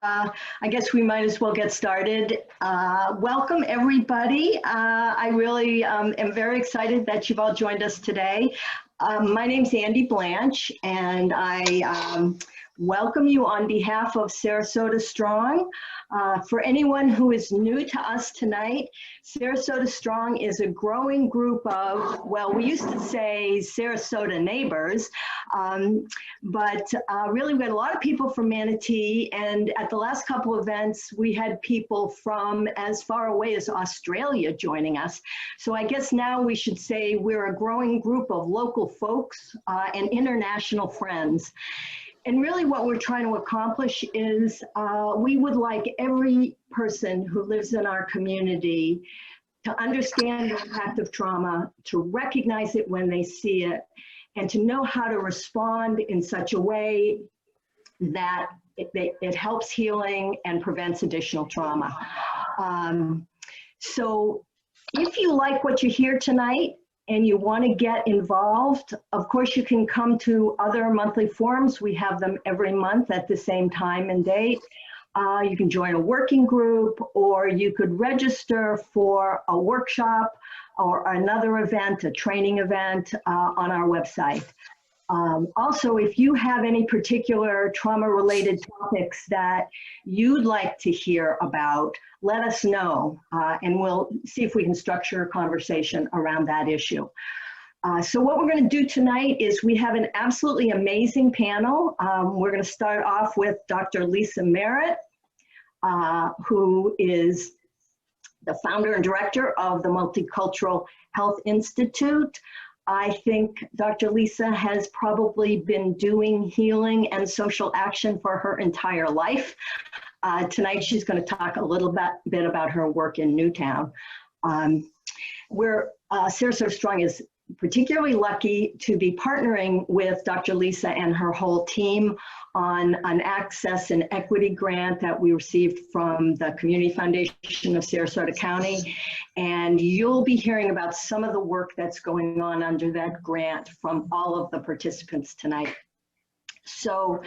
I guess we might as well get started. Welcome, everybody. I really am very excited that you've all joined us today. My name's Andy Blanche, and I welcome you on behalf of Sarasota Strong. For anyone who is new to us tonight, Sarasota Strong is a growing group of, well, we used to say Sarasota neighbors, but really we had a lot of people from Manatee, and at the last couple events, we had people from as far away as Australia joining us. So I guess now we should say we're a growing group of local folks and international friends. And really what we're trying to accomplish is we would like every person who lives in our community to understand the impact of trauma, to recognize it when they see it, and to know how to respond in such a way that it helps healing and prevents additional trauma. So if you like what you hear tonight, and you want to get involved, of course you can come to other monthly forums. We have them every month at the same time and date. You can join a working group, or you could register for a workshop or another event, a training event on our website. Also, if you have any particular trauma-related topics that you'd like to hear about, let us know, and we'll see if we can structure a conversation around that issue. So what we're going to do tonight is we have an absolutely amazing panel. We're going to start off with Dr. Lisa Merritt, who is the founder and director of the Multicultural Health Institute. I think Dr. Lisa has probably been doing healing and social action for her entire life. Tonight she's going to talk a little bit about her work in Newtown. Sarasota Strong is particularly lucky to be partnering with Dr. Lisa and her whole team on an access and equity grant that we received from the Community Foundation of Sarasota County. And you'll be hearing about some of the work that's going on under that grant from all of the participants tonight. So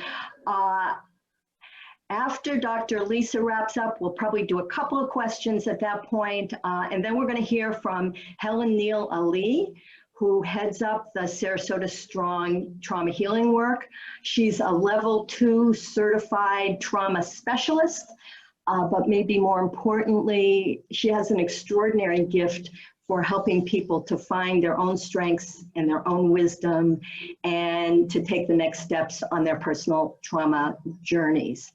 after Dr. Lisa wraps up, we'll probably do a couple of questions at that point, and then we're going to hear from Helen Neal-Ali, who heads up the Sarasota Strong trauma healing work. She's a level 2 certified trauma specialist, but maybe more importantly, she has an extraordinary gift for helping people to find their own strengths and their own wisdom and to take the next steps on their personal trauma journeys.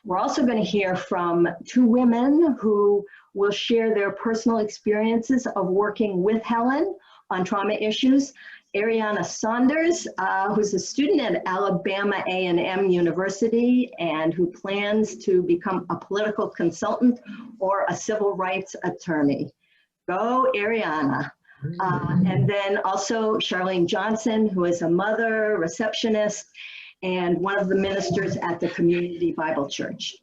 We're also going to hear from 2 women who will share their personal experiences of working with Helen on trauma issues. Ariana Saunders, who's a student at Alabama A&M University and who plans to become a political consultant or a civil rights attorney. Go, Ariana. And then also Charlene Johnson, who is a mother, receptionist, and one of the ministers at the Community Bible Church.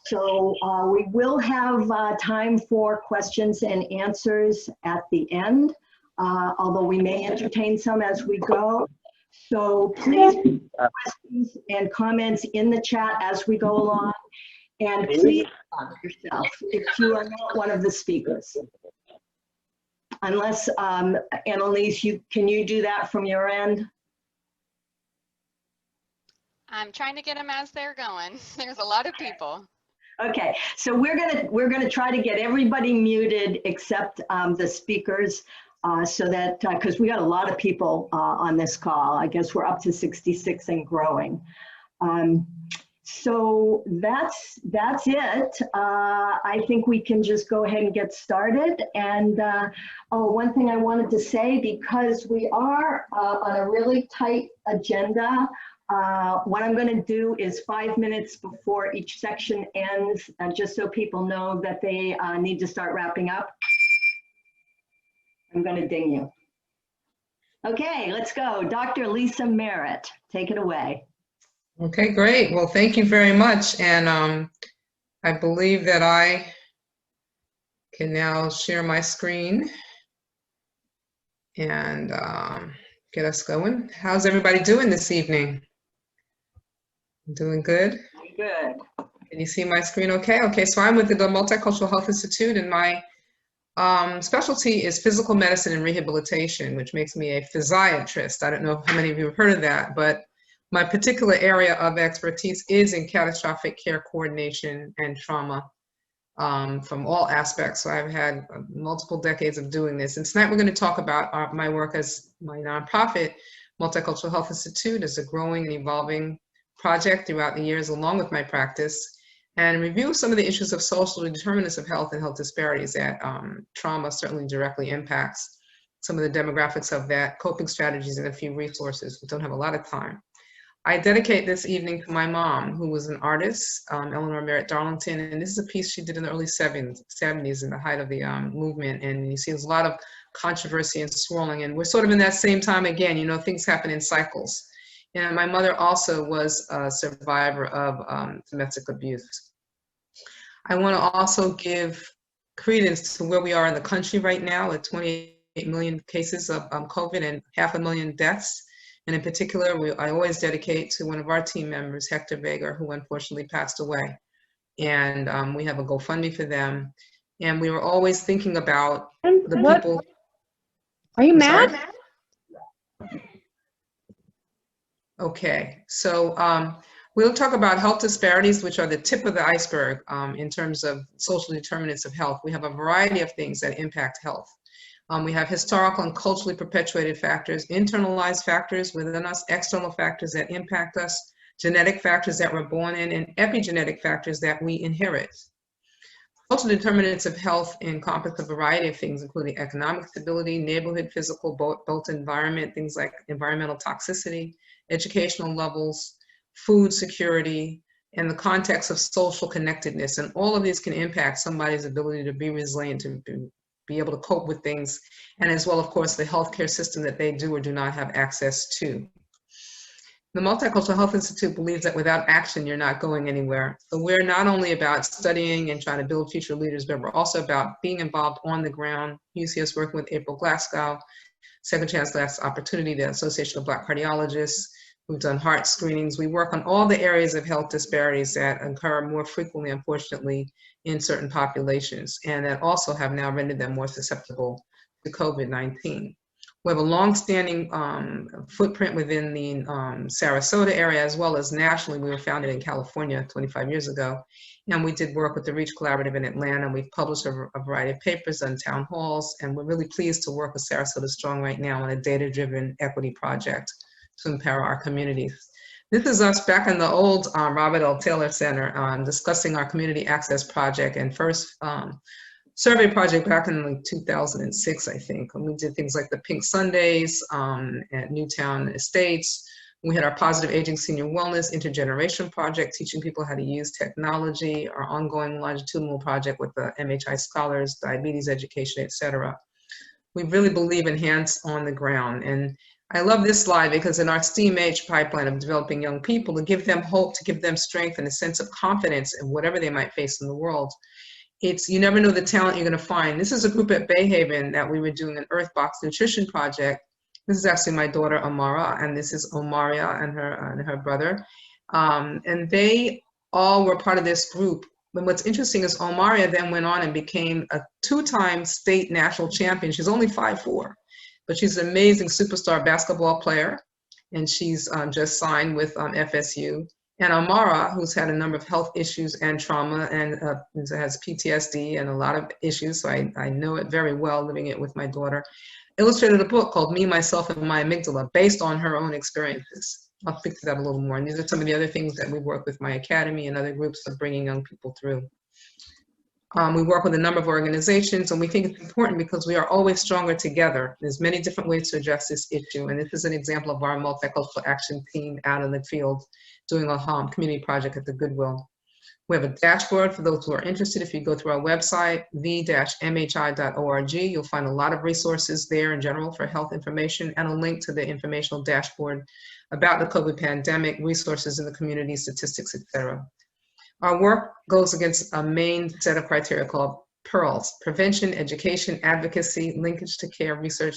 So we will have time for questions and answers at the end, although we may entertain some as we go. So please put questions and comments in the chat as we go along. And please stop yourself if you are not one of the speakers. Unless, Annalise, can you do that from your end? I'm trying to get them as they're going. There's a lot of people. Okay, so we're gonna try to get everybody muted except the speakers, so that because we got a lot of people on this call. I guess we're up to 66 and growing. So that's it. I think we can just go ahead and get started. And oh, one thing I wanted to say, because we are on a really tight agenda, what I'm going to do is 5 minutes before each section ends, just so people know that they need to start wrapping up. I'm going to ding you. Okay, let's go. Dr. Lisa Merritt, take it away. Okay, great. Well, thank you very much. And I believe that I can now share my screen and get us going. How's everybody doing this evening? Doing good? Good. Can you see my screen okay? Okay, so I'm with the Multicultural Health Institute, and my specialty is physical medicine and rehabilitation, which makes me a physiatrist. I don't know how many of you have heard of that, but my particular area of expertise is in catastrophic care coordination and trauma from all aspects. So I've had multiple decades of doing this. And tonight we're going to talk about my work as my nonprofit, Multicultural Health Institute, is a growing and evolving project throughout the years along with my practice, and review some of the issues of social determinants of health and health disparities that trauma certainly directly impacts, some of the demographics of that, coping strategies, and a few resources. We don't have a lot of time. I dedicate this evening to my mom, who was an artist, Merritt Darlington, and this is a piece she did in the early 70s in the height of the movement, and you see there's a lot of controversy and swirling, and we're sort of in that same time again, you know, things happen in cycles. And my mother also was a survivor of domestic abuse. I want to also give credence to where we are in the country right now at 28 million cases of COVID and 500,000 deaths. And in particular, I always dedicate to one of our team members, Hector Vega, who unfortunately passed away. And we have a GoFundMe for them. And we were always thinking about the people. Are you mad? Sorry? Okay, so we'll talk about health disparities, which are the tip of the iceberg in terms of social determinants of health. We have a variety of things that impact health. We have historical and culturally perpetuated factors, internalized factors within us, external factors that impact us, genetic factors that we're born in, and epigenetic factors that we inherit. Social determinants of health encompass a variety of things, including economic stability, neighborhood, physical, built environment, things like environmental toxicity, educational levels, food security, and the context of social connectedness. And all of these can impact somebody's ability to be resilient, to be able to cope with things, and as well, of course, the healthcare system that they do or do not have access to. The Multicultural Health Institute believes that without action, you're not going anywhere. So we're not only about studying and trying to build future leaders, but we're also about being involved on the ground. You see us working with April Glasgow, Second Chance Last Opportunity, the Association of Black Cardiologists. We've done heart screenings. We work on all the areas of health disparities that occur more frequently, unfortunately, in certain populations, and that also have now rendered them more susceptible to COVID-19. We have a long-standing footprint within the Sarasota area, as well as nationally. We were founded in California 25 years ago, and we did work with the REACH Collaborative in Atlanta. We've published a variety of papers on town halls, and we're really pleased to work with Sarasota Strong right now on a data-driven equity project to empower our communities. This is us back in the old Robert L. Taylor Center discussing our community access project and first survey project back in like 2006, I think. And we did things like the Pink Sundays at Newtown Estates. We had our Positive Aging Senior Wellness Intergenerational project, teaching people how to use technology, our ongoing longitudinal project with the MHI scholars, diabetes education, et cetera. We really believe in hands on the ground. And I love this slide because in our STEAM-Age pipeline of developing young people, to give them hope, to give them strength and a sense of confidence in whatever they might face in the world, you never know the talent you're going to find. This is a group at Bayhaven that we were doing an Earthbox nutrition project. This is actually my daughter, Amara, and this is Omaria and her brother. And they all were part of this group. But what's interesting is Omaria then went on and became a 2-time state national champion. She's only 5'4", but she's an amazing superstar basketball player. And she's just signed with FSU. And Amara, who's had a number of health issues and trauma and has PTSD and a lot of issues, so I know it very well living it with my daughter, illustrated a book called Me, Myself, and My Amygdala based on her own experiences. I'll speak to that a little more. And these are some of the other things that we work with my academy and other groups of bringing young people through. We work with a number of organizations, and we think it's important because we are always stronger together. There's many different ways to address this issue, and this is an example of our multicultural action team out in the field doing a community project at the Goodwill. We have a dashboard for those who are interested. If you go through our website, v-mhi.org, you'll find a lot of resources there in general for health information and a link to the informational dashboard about the COVID pandemic, resources in the community, statistics, etc. Our work goes against a main set of criteria called PEARLS: prevention, education, advocacy, linkage to care, research,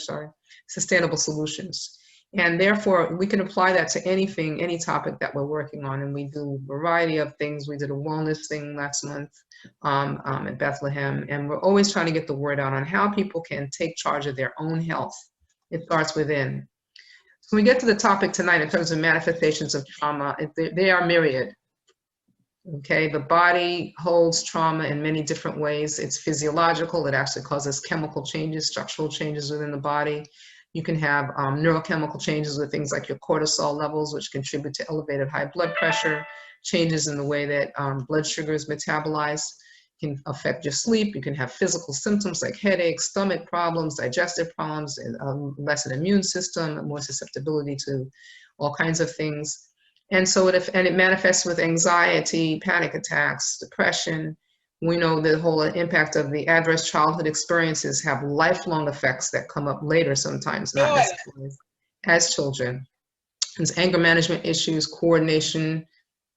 sustainable solutions. And therefore, we can apply that to anything, any topic that we're working on. And we do a variety of things. We did a wellness thing last month at Bethlehem. And we're always trying to get the word out on how people can take charge of their own health. It starts within. So when we get to the topic tonight in terms of manifestations of trauma, they are myriad. Okay, the body holds trauma in many different ways. It's physiological. It actually causes chemical changes, structural changes within the body. You can have neurochemical changes with things like your cortisol levels, which contribute to elevated high blood pressure, changes in the way that blood sugar is metabolized, can affect your sleep. You can have physical symptoms like headaches, stomach problems, digestive problems, and less an immune system, more susceptibility to all kinds of things. And so it manifests with anxiety, panic attacks, depression. We know the whole impact of the adverse childhood experiences have lifelong effects that come up later sometimes, not necessarily as children. There's anger management issues, coordination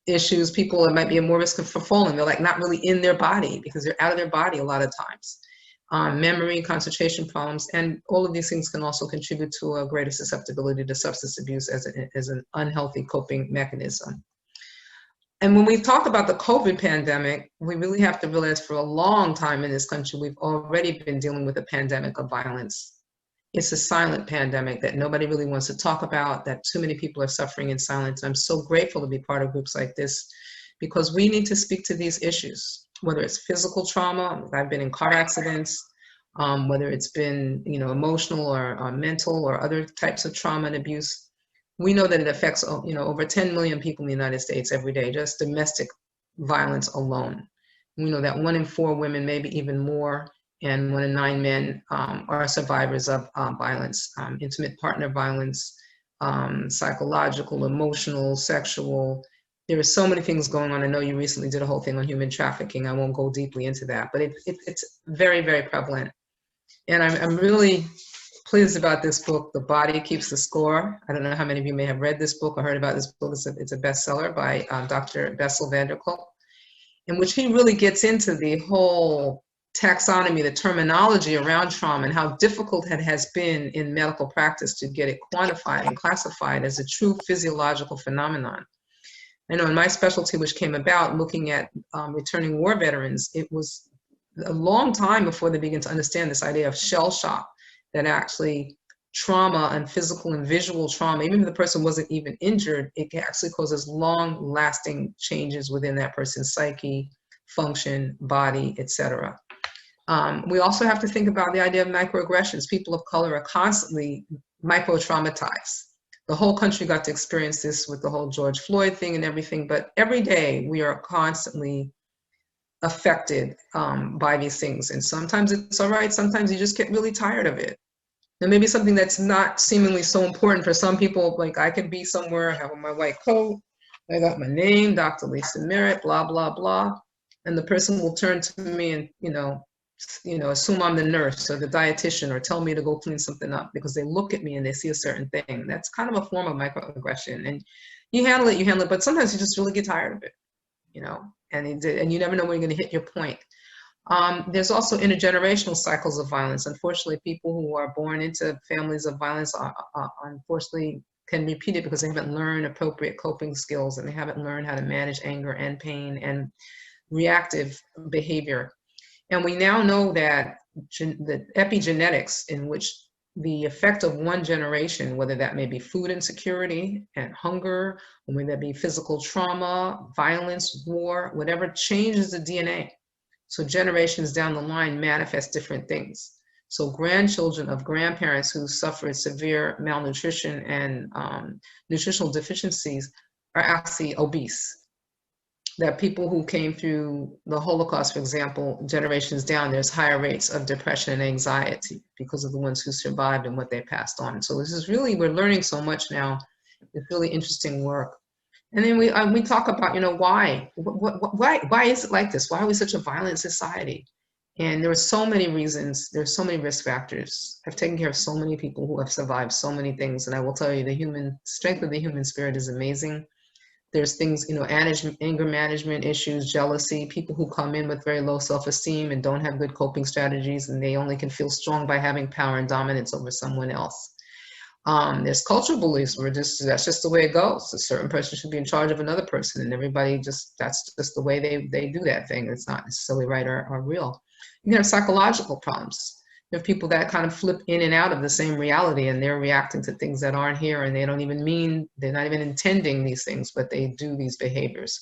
issues. People that might be at more risk for falling. They're like not really in their body because they're out of their body a lot of times. Memory, concentration problems, and all of these things can also contribute to a greater susceptibility to substance abuse as an unhealthy coping mechanism. And when we talk about the COVID pandemic, we really have to realize for a long time in this country, we've already been dealing with a pandemic of violence. It's a silent pandemic that nobody really wants to talk about, that too many people are suffering in silence. I'm so grateful to be part of groups like this because we need to speak to these issues, whether it's physical trauma. I've been in car accidents, whether it's been, emotional or mental or other types of trauma and abuse. We know that it affects, over 10 million people in the United States every day, just domestic violence alone. We know that 1 in 4 women, maybe even more, and 1 in 9 men are survivors of violence, intimate partner violence, psychological, emotional, sexual. There are so many things going on. I know you recently did a whole thing on human trafficking. I won't go deeply into that, but it's very, very prevalent. And I'm really pleased about this book, The Body Keeps the Score. I don't know how many of you may have read this book or heard about this book. It's a bestseller by Dr. Bessel van der Kolk, in which he really gets into the whole taxonomy, the terminology around trauma, and how difficult it has been in medical practice to get it quantified and classified as a true physiological phenomenon. I know in my specialty, which came about looking at returning war veterans, it was a long time before they began to understand this idea of shell shock, that actually trauma and physical and visual trauma, even if the person wasn't even injured, it actually causes long-lasting changes within that person's psyche, function, body, etc. We also have to think about the idea of microaggressions. People of color are constantly micro-traumatized. The whole country got to experience this with the whole George Floyd thing and everything, but every day we are constantly affected by these things. And sometimes it's all right, sometimes you just get really tired of it. There may be something that's not seemingly so important for some people, like I could be somewhere, I have on my white coat, I got my name, Dr. Lisa Merritt, blah, blah, blah. And the person will turn to me and, assume I'm the nurse or the dietitian or tell me to go clean something up because they look at me and they see a certain thing. That's kind of a form of microaggression. And you handle it, but sometimes you just really get tired of it, and you never know when you're going to hit your point. There's also intergenerational cycles of violence. Unfortunately, people who are born into families of violence unfortunately can repeat it because they haven't learned appropriate coping skills and they haven't learned how to manage anger and pain and reactive behavior. And we now know that the epigenetics, in which the effect of one generation, whether that may be food insecurity and hunger, or whether that be physical trauma, violence, war, whatever, changes the DNA. So generations down the line manifest different things. So grandchildren of grandparents who suffered severe malnutrition and nutritional deficiencies are actually obese. That people who came through the Holocaust, for example, generations down, there's higher rates of depression and anxiety because of the ones who survived and what they passed on. So this is really, we're learning so much now. It's really interesting work. And then we talk about, why is it like this? Why are we such a violent society? And there are so many reasons. There's so many risk factors. I've taken care of so many people who have survived so many things. And I will tell you, the human strength of the human spirit is amazing. There's things, anger management issues, jealousy, people who come in with very low self-esteem and don't have good coping strategies, and they only can feel strong by having power and dominance over someone else. There's cultural beliefs where that's just the way it goes. A certain person should be in charge of another person, and everybody that's just the way they do that thing. It's not necessarily right or real. You can have psychological problems. You have people that kind of flip in and out of the same reality, and they're reacting to things that aren't here, and they're not even intending these things, but they do these behaviors.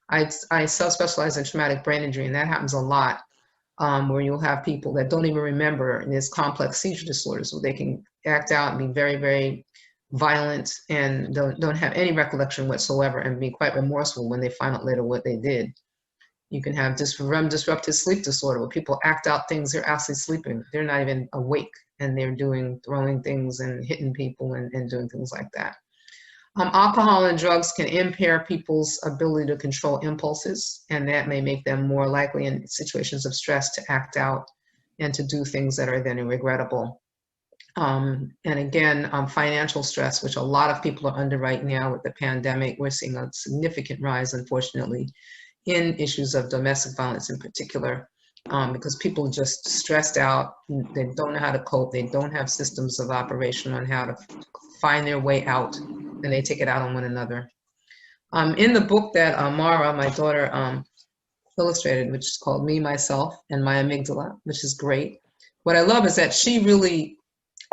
I self-specialize in traumatic brain injury, and that happens a lot, where you'll have people that don't even remember, and there's complex seizure disorders where they can act out and be very, very violent and don't have any recollection whatsoever and be quite remorseful when they find out later what they did. You can have disruptive sleep disorder where people act out things they're actually sleeping. They're not even awake, and they're throwing things and hitting people and doing things like that. Alcohol and drugs can impair people's ability to control impulses, and that may make them more likely in situations of stress to act out and to do things that are then regrettable. And again, financial stress, which a lot of people are under right now with the pandemic. We're seeing a significant rise, unfortunately, in issues of domestic violence in particular, because people are just stressed out. They don't know how to cope. They don't have systems of operation on how to find their way out, and they take it out on one another. In the book that Mara, my daughter, illustrated, which is called Me, Myself, and My Amygdala, which is great. What I love is that she really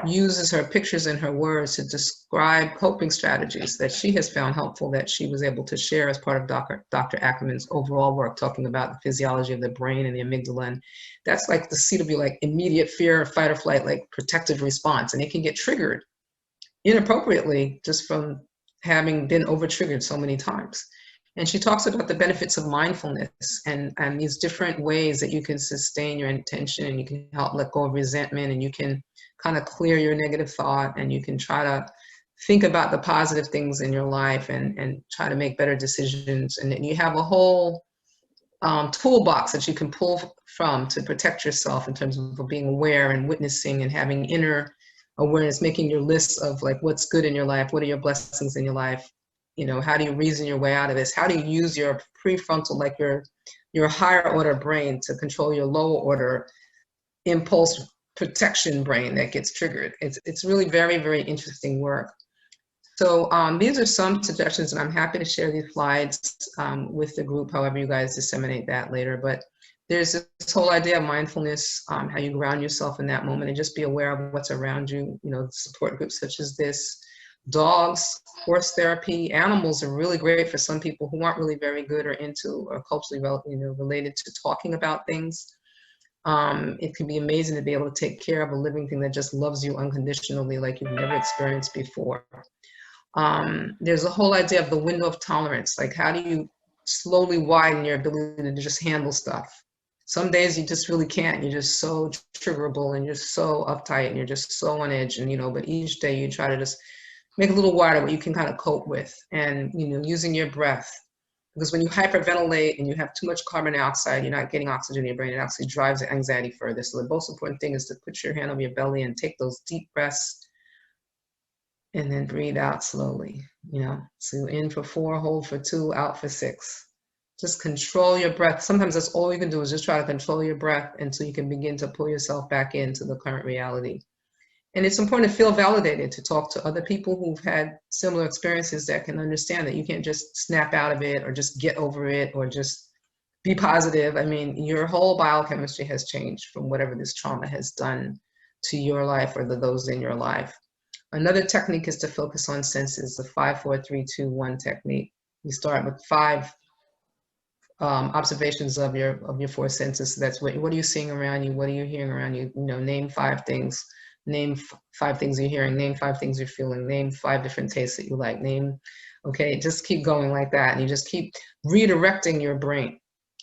uses her pictures and her words to describe coping strategies that she has found helpful, that she was able to share as part of Dr. Ackerman's overall work, talking about the physiology of the brain and the amygdala. And that's like the seat of your like immediate fear, fight or flight, like protective response. And it can get triggered inappropriately just from having been over-triggered so many times. And she talks about the benefits of mindfulness and these different ways that you can sustain your intention, and you can help let go of resentment, and you can kind of clear your negative thought, and you can try to think about the positive things in your life and try to make better decisions. And then you have a whole toolbox that you can pull from to protect yourself in terms of being aware and witnessing and having inner awareness, making your list of like what's good in your life, what are your blessings in your life, you know, how do you reason your way out of this, how do you use your prefrontal, like your higher order brain to control your lower order impulse protection brain that gets triggered. It's really very, very interesting work. So these are some suggestions, and I'm happy to share these slides with the group, however you guys disseminate that later. But there's this whole idea of mindfulness, how you ground yourself in that moment and just be aware of what's around you, you know, support groups such as this. Dogs, horse therapy, animals are really great for some people who aren't really very good or into or culturally related to talking about things. It can be amazing to be able to take care of a living thing that just loves you unconditionally like you've never experienced before. There's a whole idea of the window of tolerance, like how do you slowly widen your ability to just handle stuff. Some days you just really can't, you're just so triggerable and you're so uptight and you're just so on edge, and you know, but each day you try to just make a little wider what you can kind of cope with, and you know, using your breath. Because when you hyperventilate and you have too much carbon dioxide, you're not getting oxygen in your brain, it actually drives the anxiety further. So the most important thing is to put your hand over your belly and take those deep breaths and then breathe out slowly, you know. So in for 4, hold for 2, out for 6. Just control your breath. Sometimes that's all you can do is just try to control your breath until you can begin to pull yourself back into the current reality. And it's important to feel validated, to talk to other people who've had similar experiences that can understand that you can't just snap out of it or just get over it or just be positive. I mean, your whole biochemistry has changed from whatever this trauma has done to your life or those in your life. Another technique is to focus on senses, the 5, 4, 3, 2, 1 technique. You start with 5 observations of your 4 senses. So that's what are you seeing around you? What are you hearing around you? You know, name 5 things. Name 5 things you're hearing, name 5 things you're feeling, name 5 different tastes that you like, okay, just keep going like that. And you just keep redirecting your brain.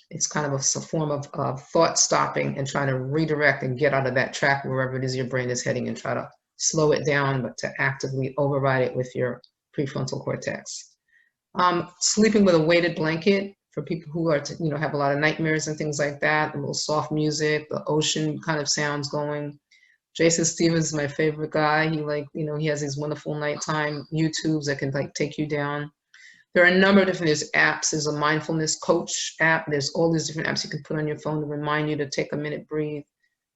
It's kind of a form of thought stopping and trying to redirect and get out of that track wherever it is your brain is heading, and try to slow it down, but to actively override it with your prefrontal cortex. Sleeping with a weighted blanket for people who are, you know, have a lot of nightmares and things like that, a little soft music, the ocean kind of sounds going. Jason Stevens is my favorite guy. He he has these wonderful nighttime YouTubes that can like take you down. There are a number of different, there's apps, there's a mindfulness coach app, there's all these different apps you can put on your phone to remind you to take a minute, breathe,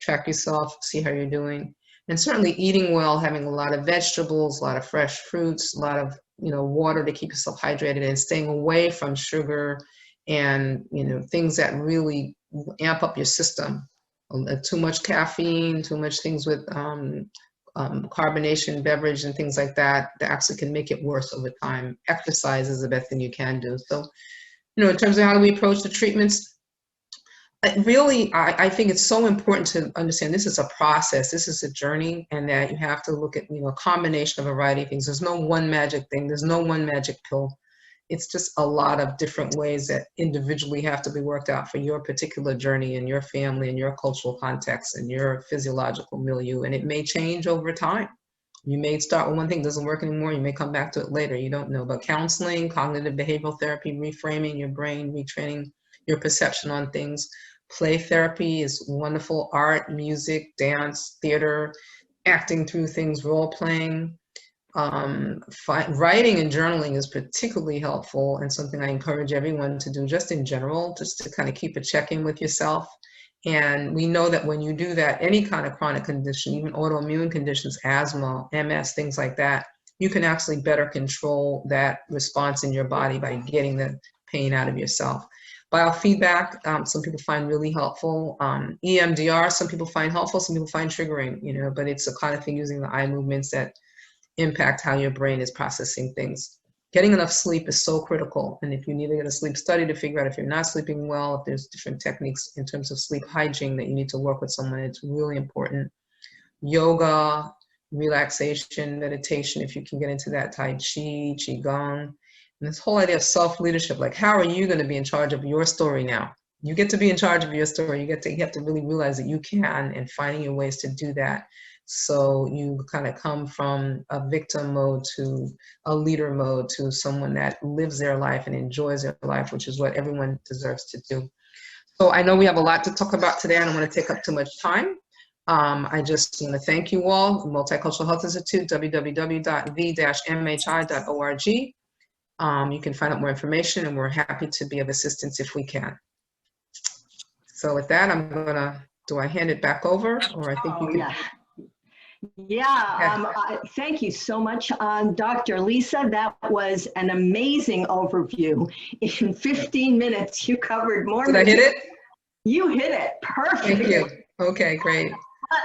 track yourself, see how you're doing. And certainly eating well, having a lot of vegetables, a lot of fresh fruits, a lot of, water to keep yourself hydrated, and staying away from sugar and, things that really amp up your system. Too much caffeine, too much things with carbonation beverage and things like that actually can make it worse over time. Exercise is the best thing you can do. So, in terms of how do we approach the treatments, I think it's so important to understand this is a process, this is a journey, and that you have to look at, a combination of a variety of things. There's no one magic thing. There's no one magic pill. It's just a lot of different ways that individually have to be worked out for your particular journey and your family and your cultural context and your physiological milieu. And it may change over time. You may start with one thing, doesn't work anymore. You may come back to it later. You don't know. But counseling, cognitive behavioral therapy, reframing your brain, retraining your perception on things. Play therapy is wonderful. Art, music, dance, theater, acting through things, role playing. Writing and journaling is particularly helpful, and something I encourage everyone to do just in general, just to kind of keep a check-in with yourself. And we know that when you do that, any kind of chronic condition, even autoimmune conditions, asthma, MS, things like that, you can actually better control that response in your body by getting the pain out of yourself. Biofeedback, some people find really helpful. EMDR, some people find helpful, some people find triggering, but it's the kind of thing using the eye movements that impact how your brain is processing things. Getting enough sleep is so critical. And if you need to get a sleep study to figure out if you're not sleeping well, if there's different techniques in terms of sleep hygiene that you need to work with someone, it's really important. Yoga, relaxation, meditation, if you can get into that, Tai Chi, Qigong. And this whole idea of self-leadership, like how are you going to be in charge of your story now? You get to be in charge of your story. You have to really realize that you can, and finding your ways to do that. So you kind of come from a victim mode to a leader mode to someone that lives their life and enjoys their life, which is what everyone deserves to do. So I know we have a lot to talk about today. I don't want to take up too much time. I just want to thank you all. Multicultural Health Institute, www.v-mhi.org. You can find out more information, and we're happy to be of assistance if we can. So with that, do I hand it back over, or I think you can? Yeah, thank you so much, Dr. Lisa. That was an amazing overview. In 15 minutes, you covered more. Did I hit it? You hit it. Perfect. Thank you. Okay, great.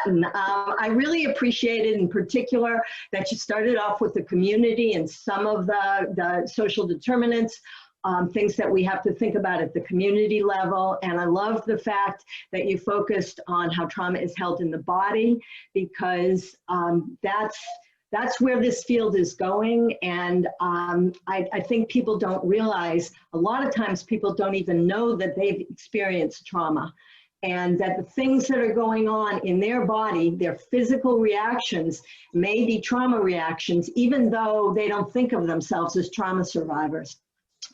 I really appreciated in particular that you started off with the community and some of the social determinants, things that we have to think about at the community level. And I love the fact that you focused on how trauma is held in the body, because that's where this field is going. And I think people don't realize, a lot of times people don't even know that they've experienced trauma, and that the things that are going on in their body, their physical reactions, may be trauma reactions, even though they don't think of themselves as trauma survivors.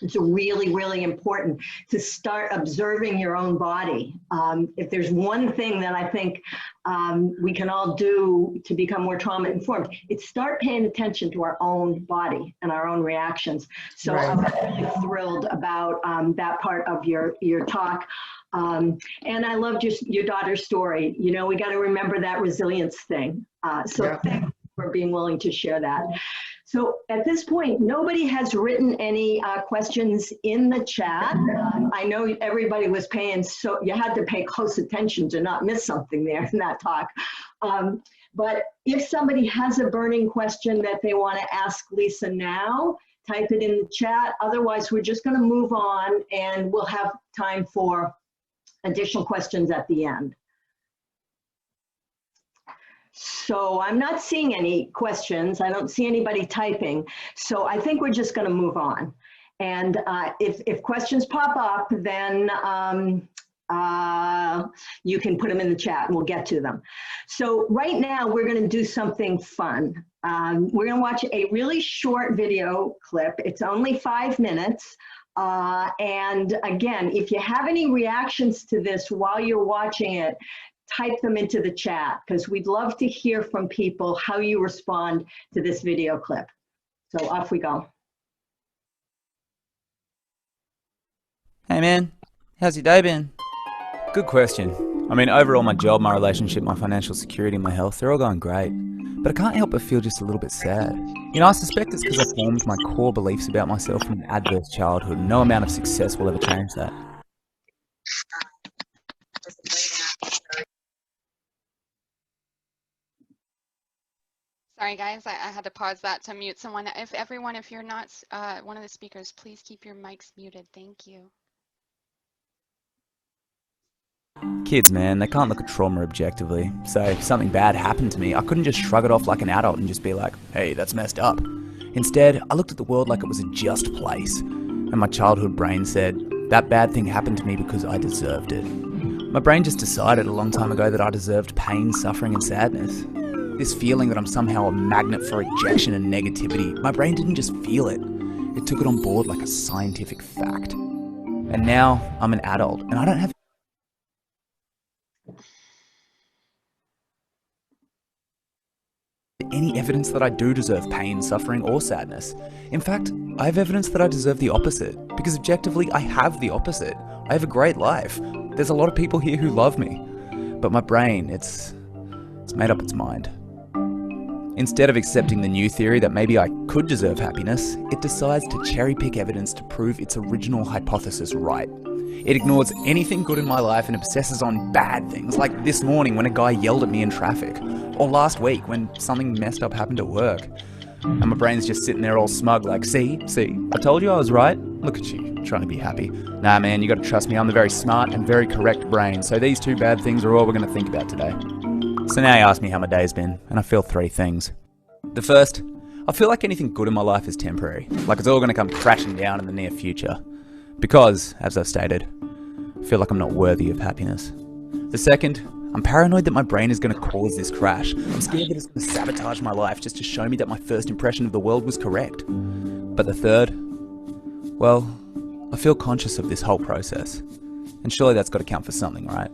It's really, really important to start observing your own body. If there's one thing that I think we can all do to become more trauma informed, it's start paying attention to our own body and our own reactions. So right. I'm really thrilled about that part of your talk. And I loved your daughter's story. We got to remember that resilience thing. So thank you for being willing to share that. So at this point, nobody has written any questions in the chat. I know everybody was so you had to pay close attention to not miss something there in that talk. But if somebody has a burning question that they want to ask Lisa now, type it in the chat. Otherwise, we're just going to move on, and we'll have time for additional questions at the end. So I'm not seeing any questions. I don't see anybody typing. So I think we're just going to move on. And if questions pop up, then you can put them in the chat and we'll get to them. So right now we're going to do something fun. We're going to watch a really short video clip. It's only 5 minutes. And again, if you have any reactions to this while you're watching it, type them into the chat, because we'd love to hear from people how you respond to this video clip. So off we go. Hey man, how's your day been? Good question. I mean, overall, my job, my relationship, my financial security, my health, they're all going great. But I can't help but feel just a little bit sad. You know, I suspect it's because I formed my core beliefs about myself from an adverse childhood, and no amount of success will ever change that. Sorry, guys, I had to pause that to mute someone. If you're not one of the speakers, please keep your mics muted. Thank you. Kids, man, they can't look at trauma objectively. So if something bad happened to me, I couldn't just shrug it off like an adult and just be like, hey, that's messed up. Instead, I looked at the world like it was a just place. And my childhood brain said, that bad thing happened to me because I deserved it. My brain just decided a long time ago that I deserved pain, suffering, and sadness. This feeling that I'm somehow a magnet for rejection and negativity, my brain didn't just feel it. It took it on board like a scientific fact. And now I'm an adult, and I don't have any evidence that I do deserve pain, suffering, or sadness. In fact, I have evidence that I deserve the opposite, because objectively, I have the opposite. I have a great life. There's a lot of people here who love me. But my brain, it's made up its mind. Instead of accepting the new theory that maybe I could deserve happiness, it decides to cherry-pick evidence to prove its original hypothesis right. It ignores anything good in my life and obsesses on bad things, like this morning when a guy yelled at me in traffic, or last week when something messed up happened at work. And my brain's just sitting there all smug like, see, I told you I was right. Look at you, trying to be happy. Nah man, you gotta trust me, I'm the very smart and very correct brain, so these two bad things are all we're gonna think about today. So now you ask me how my day's been, and I feel three things. The first, I feel like anything good in my life is temporary, like it's all going to come crashing down in the near future. Because, as I've stated, I feel like I'm not worthy of happiness. The second, I'm paranoid that my brain is going to cause this crash. I'm scared that it's going to sabotage my life just to show me that my first impression of the world was correct. But the third, well, I feel conscious of this whole process. And surely that's got to count for something, right?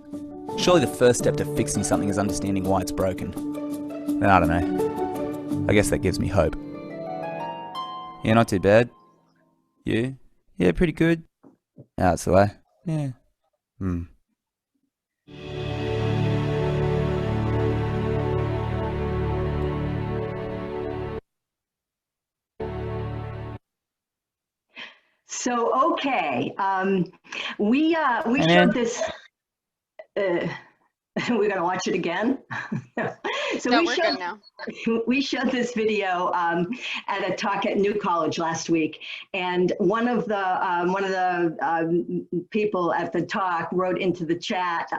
Surely the first step to fixing something is understanding why it's broken. And I don't know. I guess that gives me hope. Yeah, not too bad. You? Yeah, pretty good. That's the way. Yeah. So, okay, we showed this. We're gonna watch it again. So no, we're good now. We showed this video at a talk at New College last week, and one of the people at the talk wrote into the chat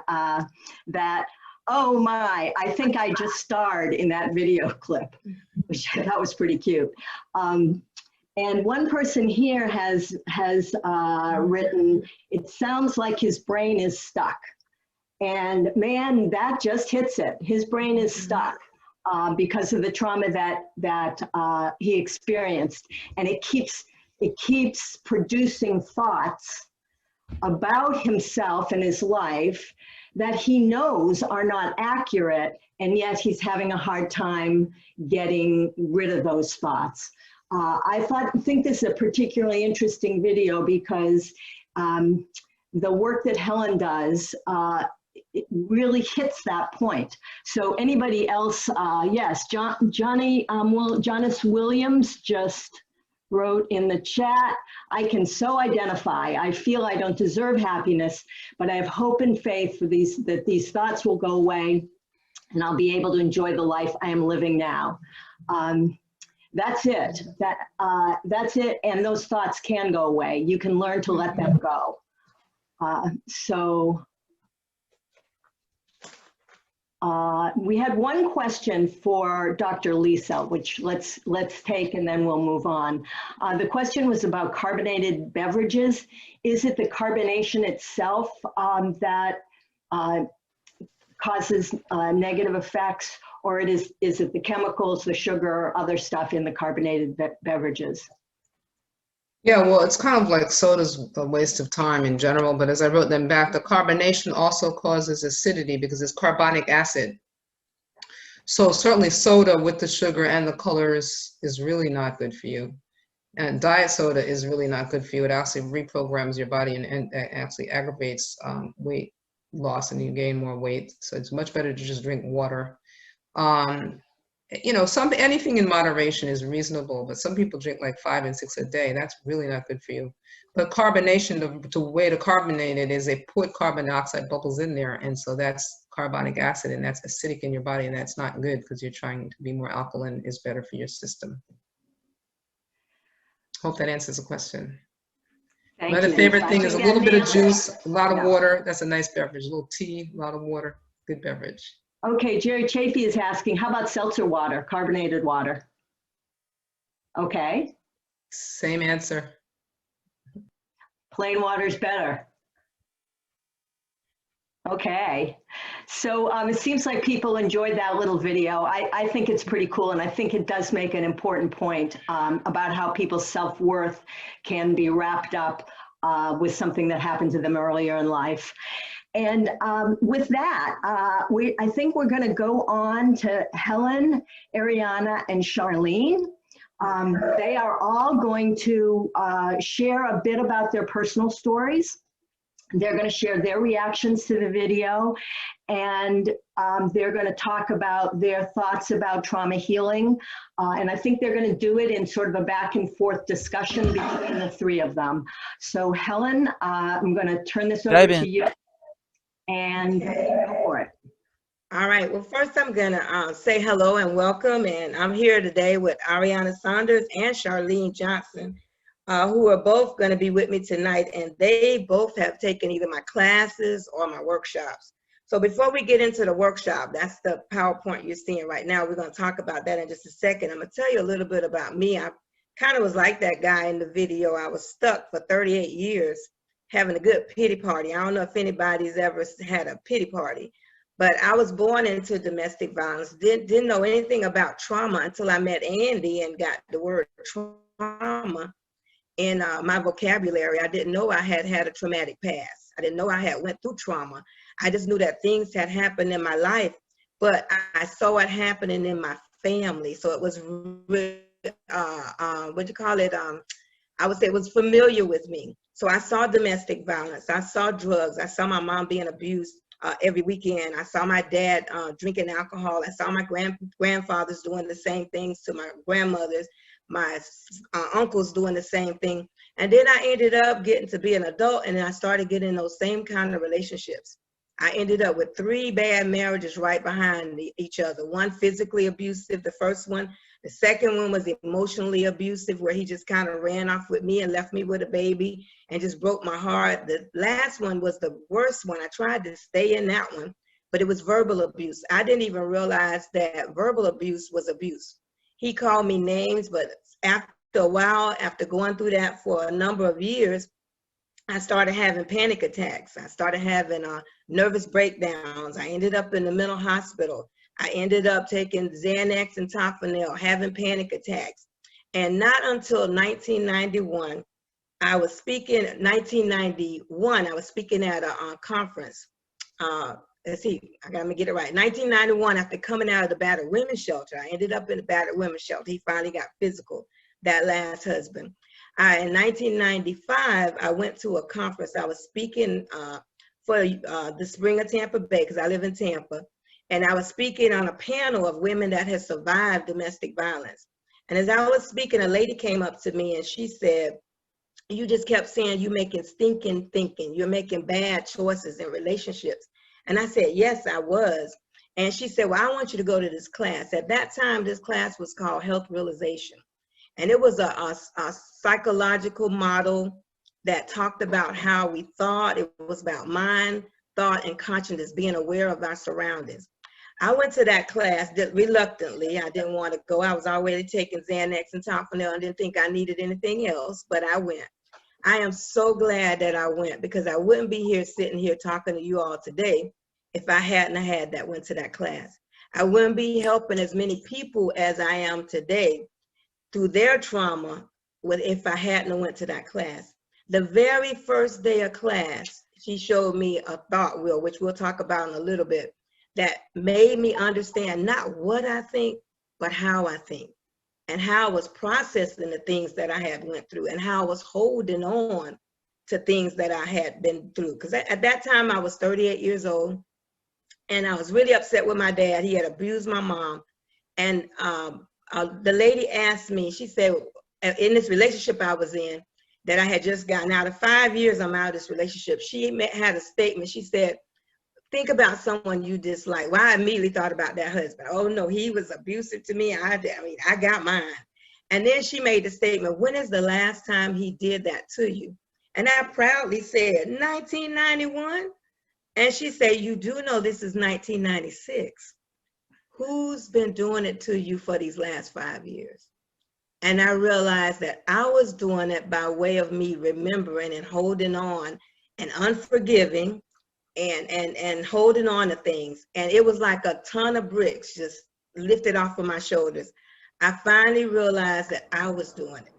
that, oh my, I think I just starred in that video clip, which I thought was pretty cute. And one person here has written, it sounds like his brain is stuck. And man, that just hits it. His brain is stuck because of the trauma that he experienced. And it keeps producing thoughts about himself and his life that he knows are not accurate, and yet he's having a hard time getting rid of those thoughts. I think this is a particularly interesting video because the work that Helen does, it really hits that point. So anybody else, yes, Jonas Williams just wrote in the chat, I can so identify. I feel I don't deserve happiness, but I have hope and faith for that these thoughts will go away and I'll be able to enjoy the life I am living now. That's it. That's it. And those thoughts can go away. You can learn to let them go. We had one question for Dr. Lisa, which let's take and then we'll move on. The question was about carbonated beverages. Is it the carbonation itself that causes negative effects, or is it the chemicals, the sugar, or other stuff in the carbonated beverages? Yeah, well, it's kind of like soda's a waste of time in general, but as I wrote them back, the carbonation also causes acidity because it's carbonic acid. So certainly soda with the sugar and the colors is really not good for you. And diet soda is really not good for you. It actually reprograms your body and actually aggravates weight loss and you gain more weight. So it's much better to just drink water. You know, anything in moderation is reasonable, but some people drink like 5 and 6 a day. That's really not good for you. But carbonation, the way to carbonate it is they put carbon dioxide bubbles in there, and so that's carbonic acid, and that's acidic in your body, and that's not good because you're trying to be more alkaline. Is better for your system. Hope that answers the question. Thank Another you. favorite thing is a little bit of Again, juice, a lot of Yeah. water. That's a nice beverage. A little tea, a lot of water, good beverage. Okay, Jerry Chafee is asking, how about seltzer water, carbonated water? Okay, Same answer. plain water is better. Okay, so it seems like people enjoyed that little video. I think it's pretty cool, and I think it does make an important point about how people's self-worth can be wrapped up with something that happened to them earlier in life. And with that, I think we're going to go on to Helen, Ariana, and Charlene. They are all going to share a bit about their personal stories. They're going to share their reactions to the video, and they're going to talk about their thoughts about trauma healing. And I think they're going to do it in sort of a back and forth discussion between the three of them. So Helen, I'm going to turn this over to you. And go for it. All right. Well, first I'm going to say hello and welcome. And I'm here today with Ariana Saunders and Charlene Johnson, who are both going to be with me tonight. And they both have taken either my classes or my workshops. So before we get into the workshop, that's the PowerPoint you're seeing right now. We're going to talk about that in just a second. I'm going to tell you a little bit about me. I kind of was like that guy in the video. I was stuck for 38 years. Having a good pity party. I don't know if anybody's ever had a pity party, but I was born into domestic violence. Didn't know anything about trauma until I met Andy and got the word trauma in my vocabulary. I didn't know I had had a traumatic past. I didn't know I had went through trauma. I just knew that things had happened in my life, but I saw it happening in my family. So it was really, what you call it? I would say it was familiar with me. So I saw domestic violence. I saw drugs. I saw my mom being abused every weekend. I saw my dad drinking alcohol. I saw my grandfathers doing the same things to my grandmothers, my uncles doing the same thing. And then I ended up getting to be an adult, and then I started getting those same kind of relationships. I ended up with 3 bad marriages right behind each other. One physically abusive, the first one. The second one was emotionally abusive, where he just kind of ran off with me and left me with a baby and just broke my heart. The last one was the worst one. I tried to stay in that one, but it was verbal abuse. I didn't even realize that verbal abuse was abuse. He called me names, but after a while, after going through that for a number of years, I started having panic attacks. I started having nervous breakdowns. I ended up in the mental hospital. I ended up taking Xanax and Tofranil, having panic attacks. And not until 1991, I was speaking at a conference. Let's see, I gotta get it right. 1991, after coming out of the battered women's shelter, I ended up in the battered women's shelter. He finally got physical, that last husband. In 1995, I went to a conference. I was speaking for the Spring of Tampa Bay, because I live in Tampa. And I was speaking on a panel of women that had survived domestic violence. And as I was speaking, a lady came up to me and she said, you just kept saying you're making stinking thinking. You're making bad choices in relationships. And I said, yes, I was. And she said, well, I want you to go to this class. At that time, this class was called Health Realization. And it was a psychological model that talked about how we thought. It was about mind, thought, and consciousness, being aware of our surroundings. I went to that class reluctantly. I didn't want to go. I was already taking Xanax and Tofranil and didn't think I needed anything else, but I went. I am so glad that I went, because I wouldn't be here sitting here talking to you all today if I hadn't went to that class. I wouldn't be helping as many people as I am today through their trauma if I hadn't went to that class. The very first day of class, she showed me a thought wheel, which we'll talk about in a little bit, that made me understand not what I think, but how I think, and how I was processing the things that I had went through, and how I was holding on to things that I had been through. Because at that time I was 38 years old, and I was really upset with my dad. He had abused my mom. And the lady asked me, she said, in this relationship I was in, that I had just gotten out of 5 years, I'm out of this relationship. She had a statement. She said, think about someone you dislike. Well, I immediately thought about that husband. Oh no, he was abusive to me. I mean, I got mine. And then she made the statement, when is the last time he did that to you? And I proudly said, 1991. And she said, you do know this is 1996. Who's been doing it to you for these last 5 years? And I realized that I was doing it by way of me remembering and holding on and unforgiving and holding on to things. And it was like a ton of bricks just lifted off of my shoulders. I finally realized that I was doing it.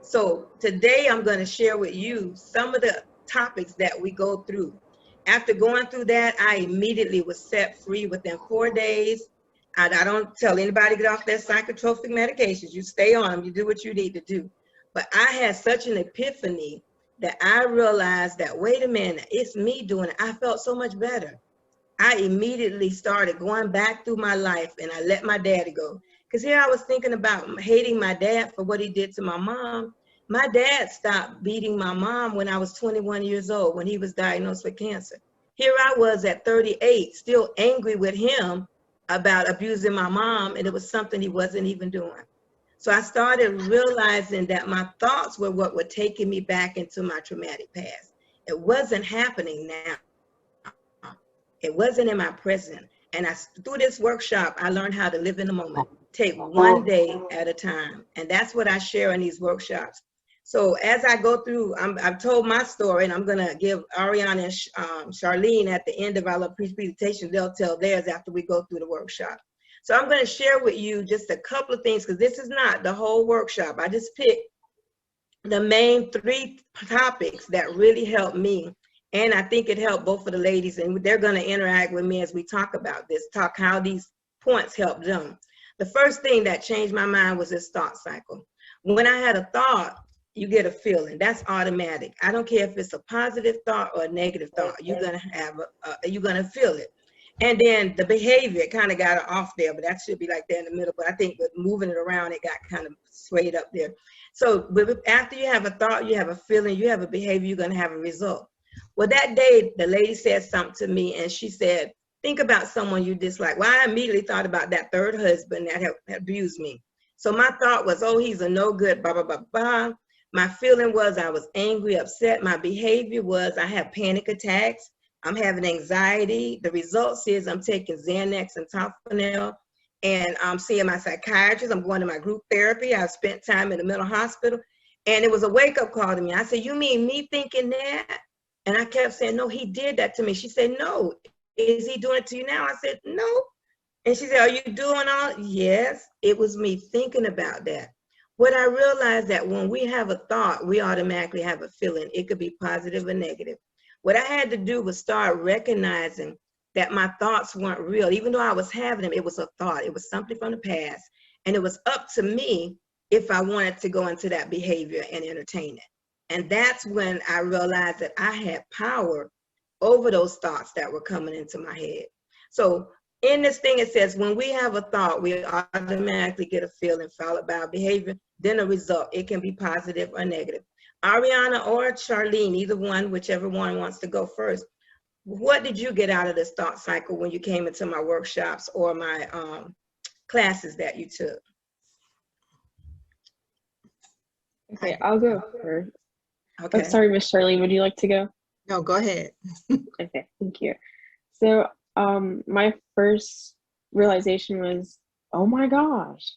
So today I'm going to share with you some of the topics that we go through. After going through that, I immediately was set free within 4 days. I don't tell anybody to get off their psychotropic medications. You stay on them, you do what you need to do. But I had such an epiphany that I realized that, wait a minute, it's me doing it. I felt so much better. I immediately started going back through my life, and I let my daddy go. Because here I was thinking about hating my dad for what he did to my mom. My dad stopped beating my mom when I was 21 years old, when he was diagnosed with cancer. Here I was at 38, still angry with him about abusing my mom, and it was something he wasn't even doing. So I started realizing that my thoughts were what were taking me back into my traumatic past. It wasn't happening now. It wasn't in my present. And through this workshop, I learned how to live in the moment, take one day at a time. And that's what I share in these workshops. So as I go through, I've told my story, and I'm gonna give Ariana and Charlene at the end of our little presentation, they'll tell theirs after we go through the workshop. So I'm gonna share with you just a couple of things, because this is not the whole workshop. I just picked the main 3 topics that really helped me. And I think it helped both of the ladies, and they're gonna interact with me as we talk about this, talk how these points helped them. The first thing that changed my mind was this thought cycle. When I had a thought, you get a feeling. That's automatic. I don't care if it's a positive thought or a negative thought. You're gonna have you're gonna feel it. And then the behavior kind of got off there, but that should be like there in the middle. But I think with moving it around, it got kind of swayed up there. So after you have a thought, you have a feeling, you have a behavior, you're gonna have a result. Well, that day, the lady said something to me, and she said, think about someone you dislike. Well, I immediately thought about that third husband that had abused me. So my thought was, oh, he's a no good, blah, blah, blah, blah. My feeling was I was angry, upset. My behavior was I have panic attacks. I'm having anxiety. The results is I'm taking Xanax and Tofranil, and I'm seeing my psychiatrist. I'm going to my group therapy. I've spent time in the mental hospital, and it was a wake-up call to me. I said, you mean me thinking that? And I kept saying, no, he did that to me. She said, no. Is he doing it to you now? I said, no. And she said, are you doing all? Yes, it was me thinking about that. What I realized that when we have a thought, we automatically have a feeling. It could be positive or negative. What I had to do was start recognizing that my thoughts weren't real. Even though I was having them, it was a thought. It was something from the past. And it was up to me if I wanted to go into that behavior and entertain it. And that's when I realized that I had power over those thoughts that were coming into my head. So in this thing, it says, when we have a thought, we automatically get a feeling followed by a behavior, then a result. It can be positive or negative. Ariana or Charlene, either one, whichever one wants to go first. What did you get out of this thought cycle when you came into my workshops or my classes that you took? Okay, I'll go first. Okay. Oh, sorry, Miss Charlene, would you like to go? No, go ahead. Okay, thank you. So my first realization was, oh my gosh,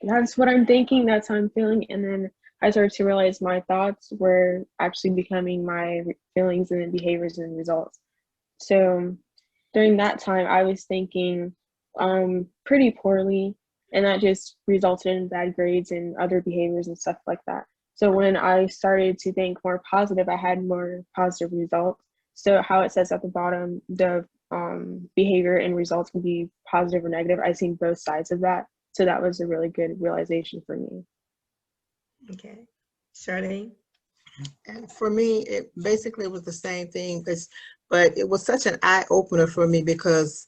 that's what I'm thinking, that's how I'm feeling. And then I started to realize my thoughts were actually becoming my feelings and then behaviors and results. So during that time, I was thinking pretty poorly, and that just resulted in bad grades and other behaviors and stuff like that. So when I started to think more positive, I had more positive results. So how it says at the bottom, the behavior and results can be positive or negative. I've seen both sides of that. So that was a really good realization for me. Okay. Charlene? And for me, it basically was the same thing, but it was such an eye opener for me because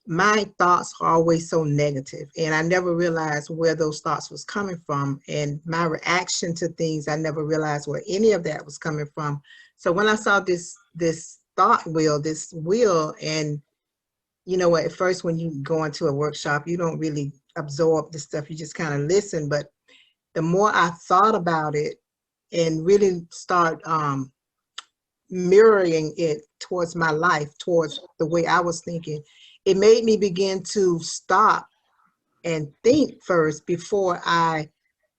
my thoughts are always so negative, and I never realized where those thoughts was coming from, and my reaction to things, I never realized where any of that was coming from. So when I saw this thought wheel, and you know what, at first when you go into a workshop, you don't really absorb the stuff, you just kind of listen. But the more I thought about it and really start mirroring it towards my life, towards the way I was thinking, it made me begin to stop and think first before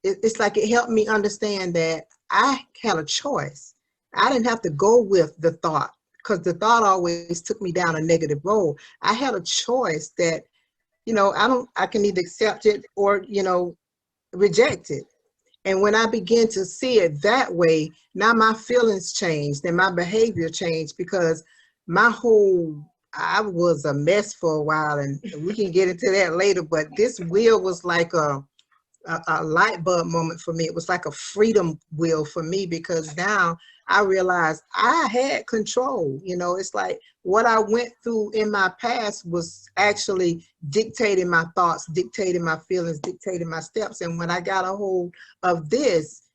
it's like it helped me understand that I had a choice. I didn't have to go with the thought, because the thought always took me down a negative road. I had a choice that, you know, I can either accept it or, you know, reject it. And when I began to see it that way, now my feelings changed and my behavior changed, because I was a mess for a while, and we can get into that later, but this wheel was like a light bulb moment for me. It was like a freedom wheel for me, because now I realized I had control. You know, it's like what I went through in my past was actually dictating my thoughts, dictating my feelings, dictating my steps. And when I got a hold of this,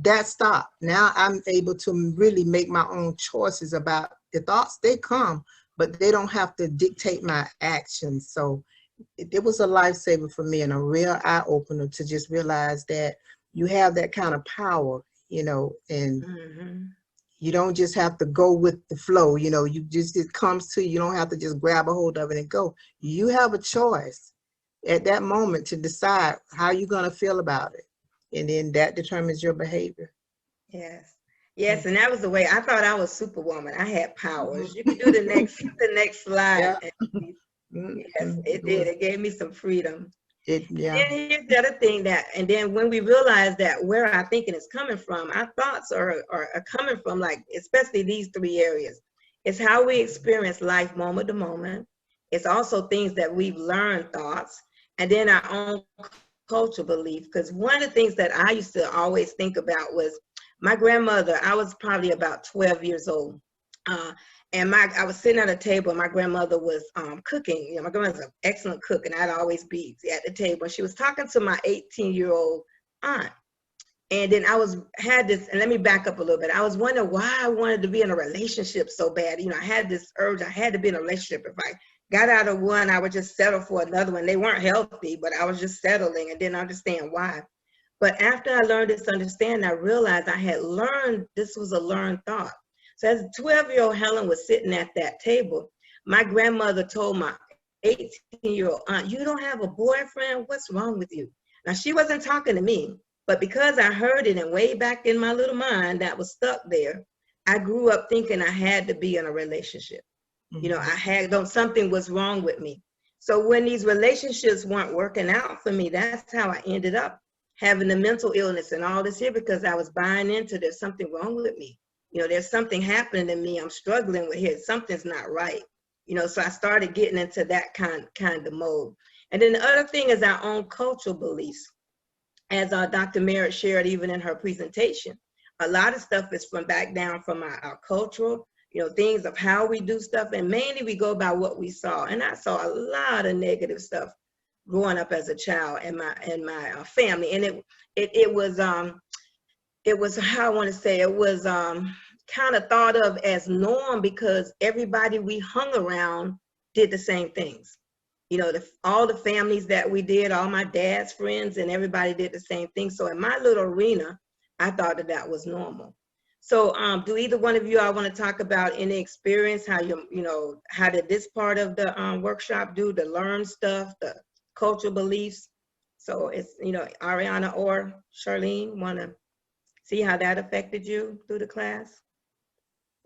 that stopped. Now I'm able to really make my own choices about the thoughts. They come, but they don't have to dictate my actions. So it was a lifesaver for me and a real eye opener to just realize that you have that kind of power, you know, and you don't just have to go with the flow. You know, it comes to you. You don't have to just grab a hold of it and go. You have a choice at that moment to decide how you're going to feel about it. And then that determines your behavior. Yes. Yes, and that was the way I thought I was Superwoman. I had powers. You can do the next slide. Yeah. Yes, it did. It gave me some freedom. Yeah. And then here's the other thing and then when we realize that where our thinking is coming from, our thoughts are coming from, like, especially these three areas. It's how we experience life moment to moment. It's also things that we've learned, thoughts, and then our own cultural belief. Because one of the things that I used to always think about was my grandmother. I was probably about 12 years old. And I was sitting at a table, and my grandmother was cooking. You know, my grandmother's an excellent cook, and I'd always be at the table. She was talking to my 18-year-old aunt. And then had this, and let me back up a little bit. I was wondering why I wanted to be in a relationship so bad. You know, I had this urge, I had to be in a relationship. If I got out of one, I would just settle for another one. They weren't healthy, but I was just settling and didn't understand why. But after I learned this understanding, I realized I had learned, this was a learned thought. So as a 12-year-old Helen was sitting at that table, my grandmother told my 18-year-old aunt, "You don't have a boyfriend? What's wrong with you?" Now, she wasn't talking to me, but because I heard it and way back in my little mind that was stuck there, I grew up thinking I had to be in a relationship. You know, something was wrong with me. So when these relationships weren't working out for me, that's how I ended up having the mental illness and all this here, because I was buying into there's something wrong with me. You know, there's something happening to me. I'm struggling with here. Something's not right. You know, so I started getting into that kind of mode. And then the other thing is our own cultural beliefs. As Dr. Merritt shared even in her presentation, a lot of stuff is from back down from our cultural, you know, things of how we do stuff. And mainly we go by what we saw. And I saw a lot of negative stuff growing up as a child in my family. And it was how I want to say, it was kind of thought of as norm, because everybody we hung around did the same things. You know, all the families that we did, all my dad's friends and everybody did the same thing. So in my little arena, I thought that was normal. So do either one of you all want to talk about any experience, how how did this part of the workshop do, the learn stuff, the cultural beliefs? So it's, you know, Ariana or Charlene, want to see how that affected you through the class?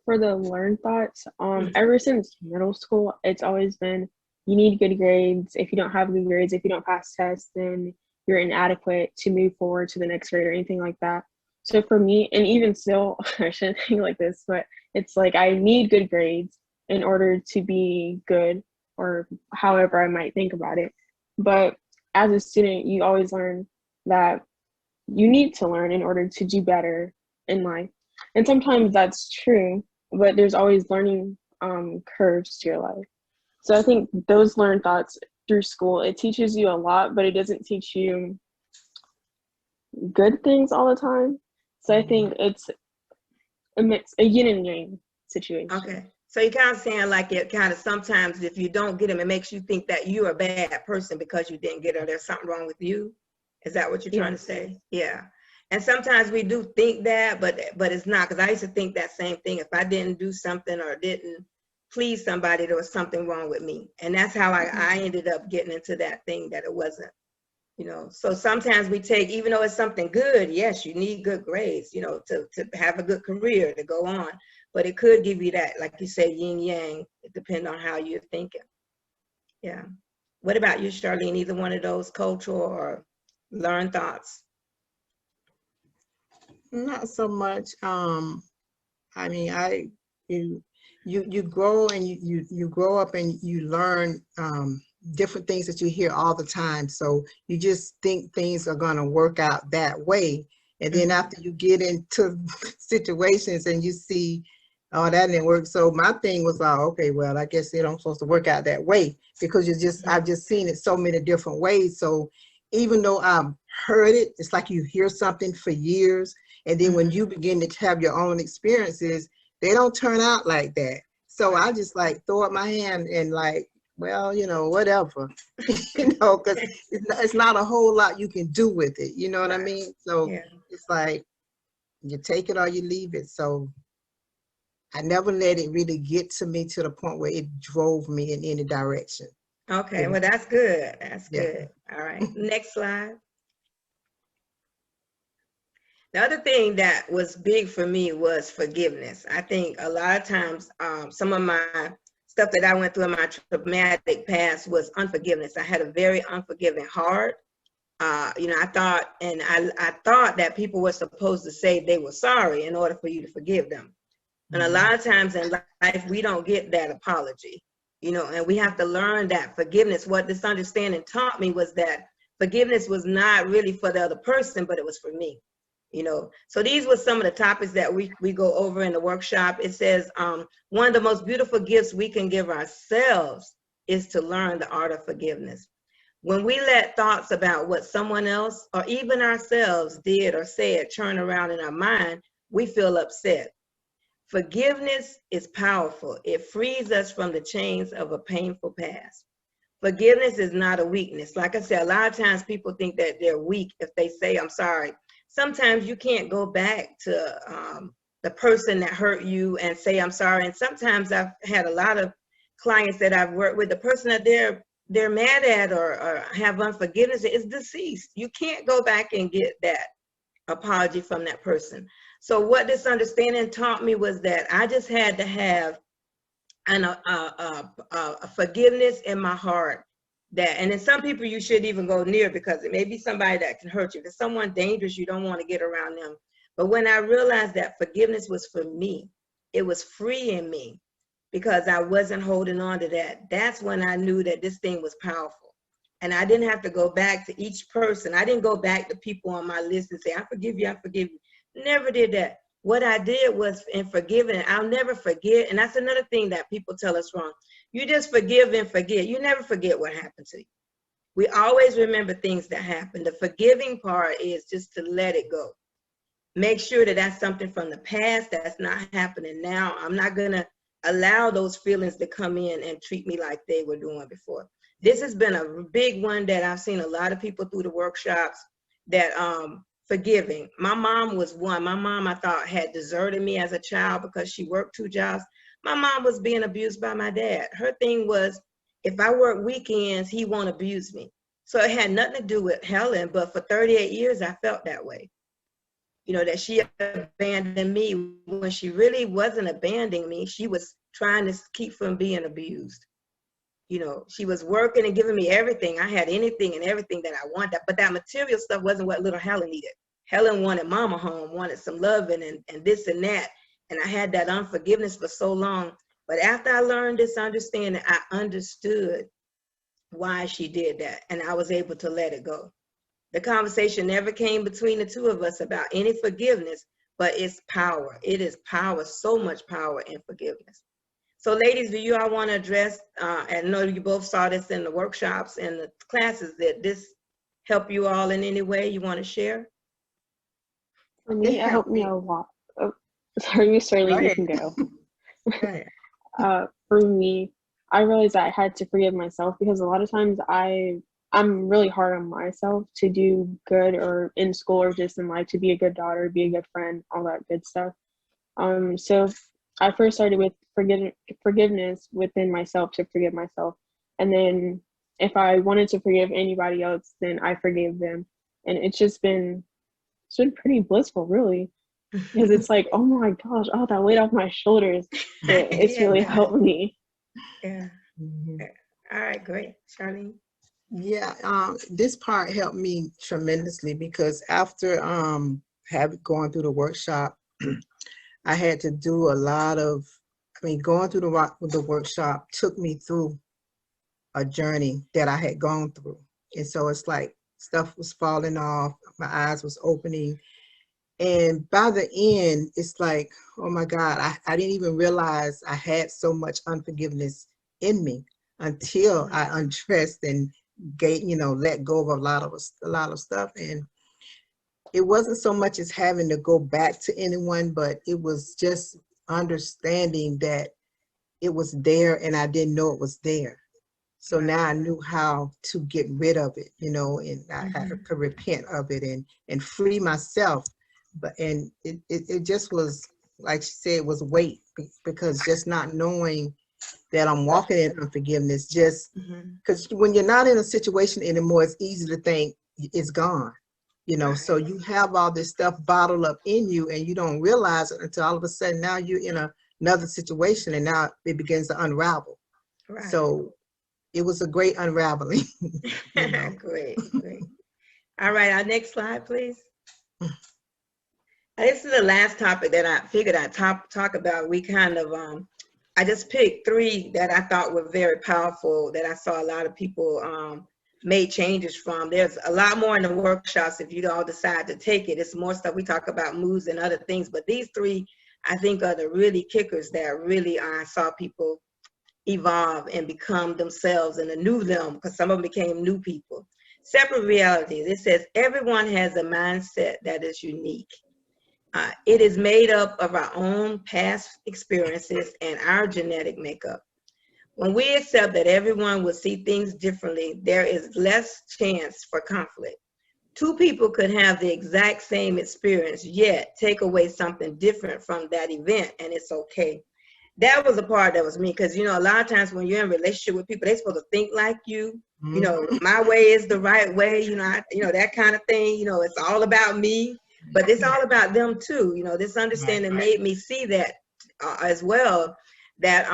For the learn thoughts, ever since middle school, it's always been, you need good grades. If you don't have good grades, if you don't pass tests, then you're inadequate to move forward to the next grade or anything like that. So for me, and even still, I shouldn't think like this, but it's like I need good grades in order to be good, or however I might think about it. But as a student, you always learn that you need to learn in order to do better in life. And sometimes that's true, but there's always learning curves to your life. So I think those learned thoughts through school, it teaches you a lot, but it doesn't teach you good things all the time. So I think it's a mix, a yin and yang situation. Okay. So you're kind of saying like it kind of sometimes if you don't get them, it makes you think that you're a bad person because you didn't get her. There's something wrong with you. Is that what you're trying to say? Yeah. And sometimes we do think that, but it's not, because I used to think that same thing. If I didn't do something or didn't please somebody, there was something wrong with me. And that's how I ended up getting into that thing that it wasn't, you know. So sometimes we take, even though it's something good, yes, you need good grades, you know, to have a good career, to go on. But it could give you that, like you say, yin yang. It depends on how you're thinking. Yeah. What about you, Charlene? Either one of those cultural or learned thoughts? Not so much. I mean, you grow and you grow up and you learn different things that you hear all the time. So you just think things are going to work out that way. And then after you get into situations and you see, oh, that didn't work. So my thing was like, okay, well, I guess they don't supposed to work out that way, because I've just seen it so many different ways. So even though I've heard it, it's like you hear something for years. And then when you begin to have your own experiences, they don't turn out like that. So I just like throw up my hand and like, well, you know, whatever, you know, because it's not a whole lot you can do with it. You know what I mean? So it's like you take it or you leave it. So I never let it really get to me to the point where it drove me in any direction. Okay, well, that's good. That's good. All right, next slide. The other thing that was big for me was forgiveness. I think a lot of times, some of my stuff that I went through in my traumatic past was unforgiveness. I had a very unforgiving heart. You know, I thought that people were supposed to say they were sorry in order for you to forgive them. And a lot of times in life, we don't get that apology, you know, and we have to learn that forgiveness. What this understanding taught me was that forgiveness was not really for the other person, but it was for me. You know, so these were some of the topics that we go over in the workshop. It says, one of the most beautiful gifts we can give ourselves is to learn the art of forgiveness. When we let thoughts about what someone else or even ourselves did or said turn around in our mind, we feel upset. Forgiveness is powerful. It frees us from the chains of a painful past. Forgiveness is not a weakness. Like I said, a lot of times people think that they're weak if they say, I'm sorry. Sometimes you can't go back to the person that hurt you and say, I'm sorry. And sometimes I've had a lot of clients that I've worked with, the person that they're mad at or have unforgiveness is deceased. You can't go back and get that apology from that person. So what this understanding taught me was that I just had to have a forgiveness in my heart. And then some people you shouldn't even go near, because it may be somebody that can hurt you. If it's someone dangerous, you don't want to get around them. But when I realized that forgiveness was for me, it was freeing me because I wasn't holding on to that. That's when I knew that this thing was powerful. And I didn't have to go back to each person. I didn't go back to people on my list and say, I forgive you, I forgive you. Never did that. What I did was in forgiving, I'll never forget. And that's another thing that people tell us wrong. You just forgive and forget. You never forget what happened to you. We always remember things that happened. The forgiving part is just to let it go. Make sure that that's something from the past that's not happening now. I'm not going to allow those feelings to come in and treat me like they were doing before. This has been a big one that I've seen a lot of people through the workshops, that forgiving. My mom was one. My mom, I thought, had deserted me as a child because she worked 2 jobs. My mom was being abused by my dad. Her thing was, if I work weekends, he won't abuse me. So it had nothing to do with Helen, but for 38 years, I felt that way. You know, that she abandoned me when she really wasn't abandoning me. She was trying to keep from being abused. You know, she was working and giving me everything. I had anything and everything that I wanted, but that material stuff wasn't what little Helen needed. Helen wanted mama home, wanted some loving and this and that. And I had that unforgiveness for so long. But after I learned this understanding, I understood why she did that. And I was able to let it go. The conversation never came between the two of us about any forgiveness, but it's power. It is power, so much power in forgiveness. So ladies, do you all want to address, and I know you both saw this in the workshops and the classes, that this help you all in any way you want to share? For me, it helped me a lot. Oh, sorry, Miss Charlene, you can go. Go ahead. For me, I realized that I had to forgive myself, because a lot of times I'm really hard on myself to do good, or in school or just in life, to be a good daughter, be a good friend, all that good stuff. So I first started with forgiveness within myself, to forgive myself. And then if I wanted to forgive anybody else, then I forgave them. And it's been pretty blissful, really, because it's like, oh my gosh, oh, that weight off my shoulders. It's really helped me. Yeah. All right, great. Charlene? Yeah, this part helped me tremendously, because after going through the workshop, I had to do a lot of, going through the workshop took me through a journey that I had gone through. And so it's like stuff was falling off, my eyes was opening. And by the end, it's like, oh my God, I didn't even realize I had so much unforgiveness in me until I undressed and let go of a lot of stuff. And it wasn't so much as having to go back to anyone, but it was just understanding that it was there and I didn't know it was there. So now I knew how to get rid of it, and I had to repent of it and free myself. And it just was, like she said, it was weight, because just not knowing that I'm walking in unforgiveness, just because when you're not in a situation anymore, it's easy to think it's gone, so you have all this stuff bottled up in you and you don't realize it until all of a sudden now you're in another situation and now it begins to unravel. Right. So it was a great unraveling. Great. All right, our next slide, please. This is the last topic that I figured I'd talk about. We kind of, I just picked 3 that I thought were very powerful, that I saw a lot of people made changes from. There's a lot more in the workshops if you all decide to take it. It's more stuff. We talk about moods and other things, but these 3, I think, are the really kickers that really I saw people evolve and become themselves and a new them, because some of them became new people. Separate realities. It says everyone has a mindset that is unique. It is made up of our own past experiences and our genetic makeup. When we accept that everyone will see things differently, there is less chance for conflict. 2 people could have the exact same experience, yet take away something different from that event, and it's okay. That was the part that was me, because, a lot of times when you're in a relationship with people, they're supposed to think like you. My way is the right way, that kind of thing. It's all about me, but it's all about them too. This understanding made me see that as well, that,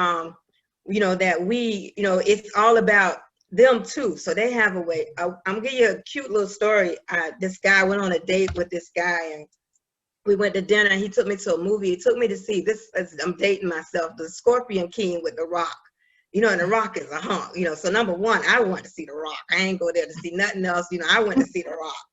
that we, it's all about them too. So they have a way. I'm gonna give you a cute little story. This guy went on a date with this guy, and we went to dinner. He took me to a movie. He took me to see this. I'm dating myself. The Scorpion King with The Rock. And The Rock is a hunk. So number one, I want to see The Rock. I ain't go there to see nothing else. I went to see The Rock.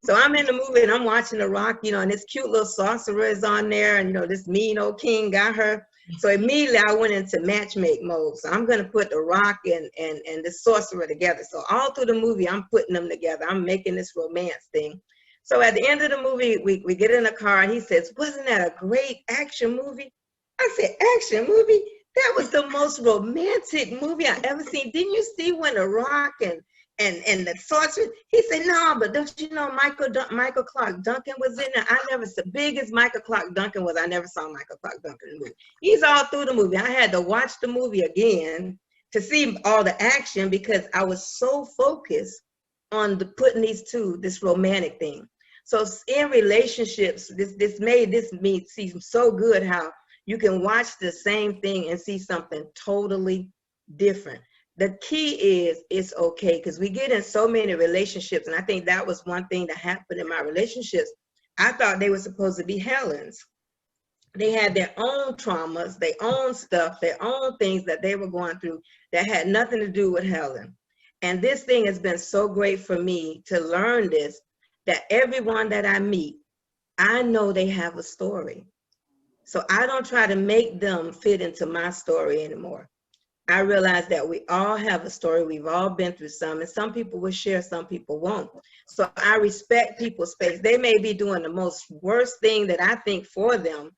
So I'm in the movie and I'm watching The Rock. And this cute little sorcerer is on there, and this mean old king got her. So immediately I went into matchmake mode. So I'm gonna put The Rock and the sorcerer together. So all through the movie, I'm putting them together. I'm making this romance thing. So at the end of the movie, we get in the car and he says, "Wasn't that a great action movie?" I said, "Action movie? That was the most romantic movie I ever seen. Didn't you see when The Rock and the sorcerer?" He said, "No, but don't you know Michael Clark Duncan was in there? I never saw, big as Michael Clark Duncan was, I never saw Michael Clark Duncan in the movie." He's all through the movie. I had to watch the movie again to see all the action, because I was so focused on putting this romantic thing. So in relationships, this made me seem so good, how you can watch the same thing and see something totally different. The key is it's okay, because we get in so many relationships, and I think that was one thing that happened in my relationships. I thought they were supposed to be Helen's. They had their own traumas, their own stuff, their own things that they were going through that had nothing to do with Helen. And this thing has been so great for me to learn this, that everyone that I meet I know they have a story. So I don't try to make them fit into my story anymore. I realize that we all have a story. We've all been through some, and some people will share, some people won't. So I respect people's space. They may be doing the most worst thing that I think for them,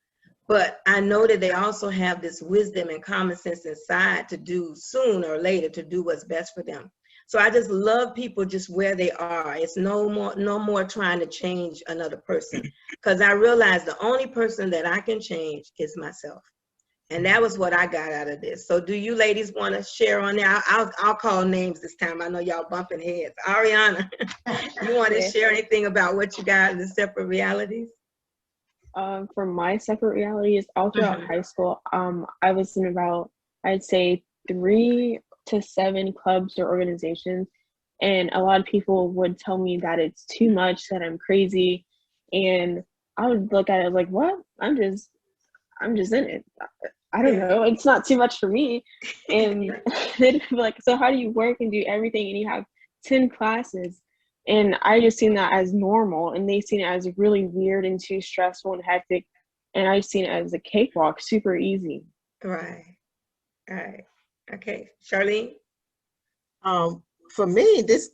but I know that they also have this wisdom and common sense inside to do sooner or later to do what's best for them. So I just love people just where they are. It's no more trying to change another person, because I realize the only person that I can change is myself. And that was what I got out of this. So do you ladies want to share on that? I'll call names this time. I know y'all bumping heads. Ariana, you want to share anything about what you got in the separate realities? For my separate realities, all throughout high school, I was in about, I'd say 3 to 7 clubs or organizations, and a lot of people would tell me that it's too much, that I'm crazy, and I would look at it like, what? I'm just in it. I don't know. It's not too much for me. And they'd be like, so how do you work and do everything, and you have 10 classes? And I just seen that as normal, and they seen it as really weird and too stressful and hectic. And I've seen it as a cakewalk, super easy. Right. All right. Okay. Charlene? For me, this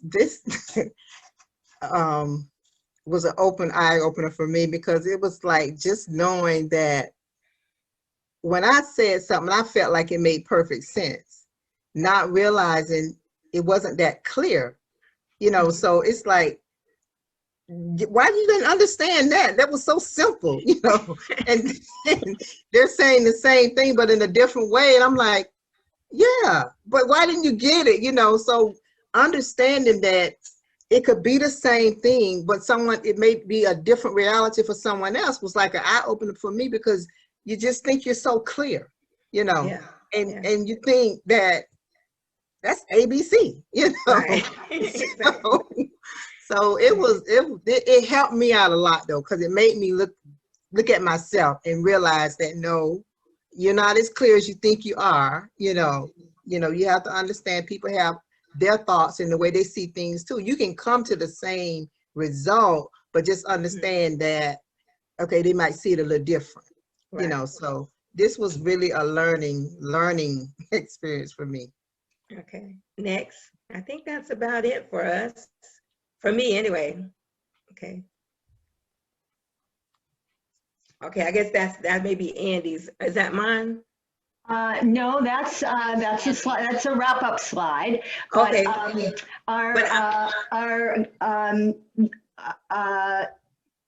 was an open eye opener for me, because it was like just knowing that when I said something, I felt like it made perfect sense, not realizing it wasn't that clear, you know. So it's like, why you didn't understand that? That was so simple, you know. And they're saying the same thing, but in a different way. And I'm like, yeah, but why didn't you get it? You know, so understanding that it could be the same thing, but it may be a different reality for someone else was like an eye opener for me, because you just think you're so clear, you know, and you think that that's ABC, you know. Right. So it helped me out a lot though, because it made me look at myself and realize that no, you're not as clear as you think you are. You know, you have to understand people have their thoughts and the way they see things too. You can come to the same result, but just understand that, okay, they might see it a little different. Right. You know, so this was really a learning experience for me. Okay, next. I think that's about it for us. For me anyway. Okay. Okay, I guess that may be Andy's. Is that mine? No, that's a slide. That's a wrap-up slide. But, okay.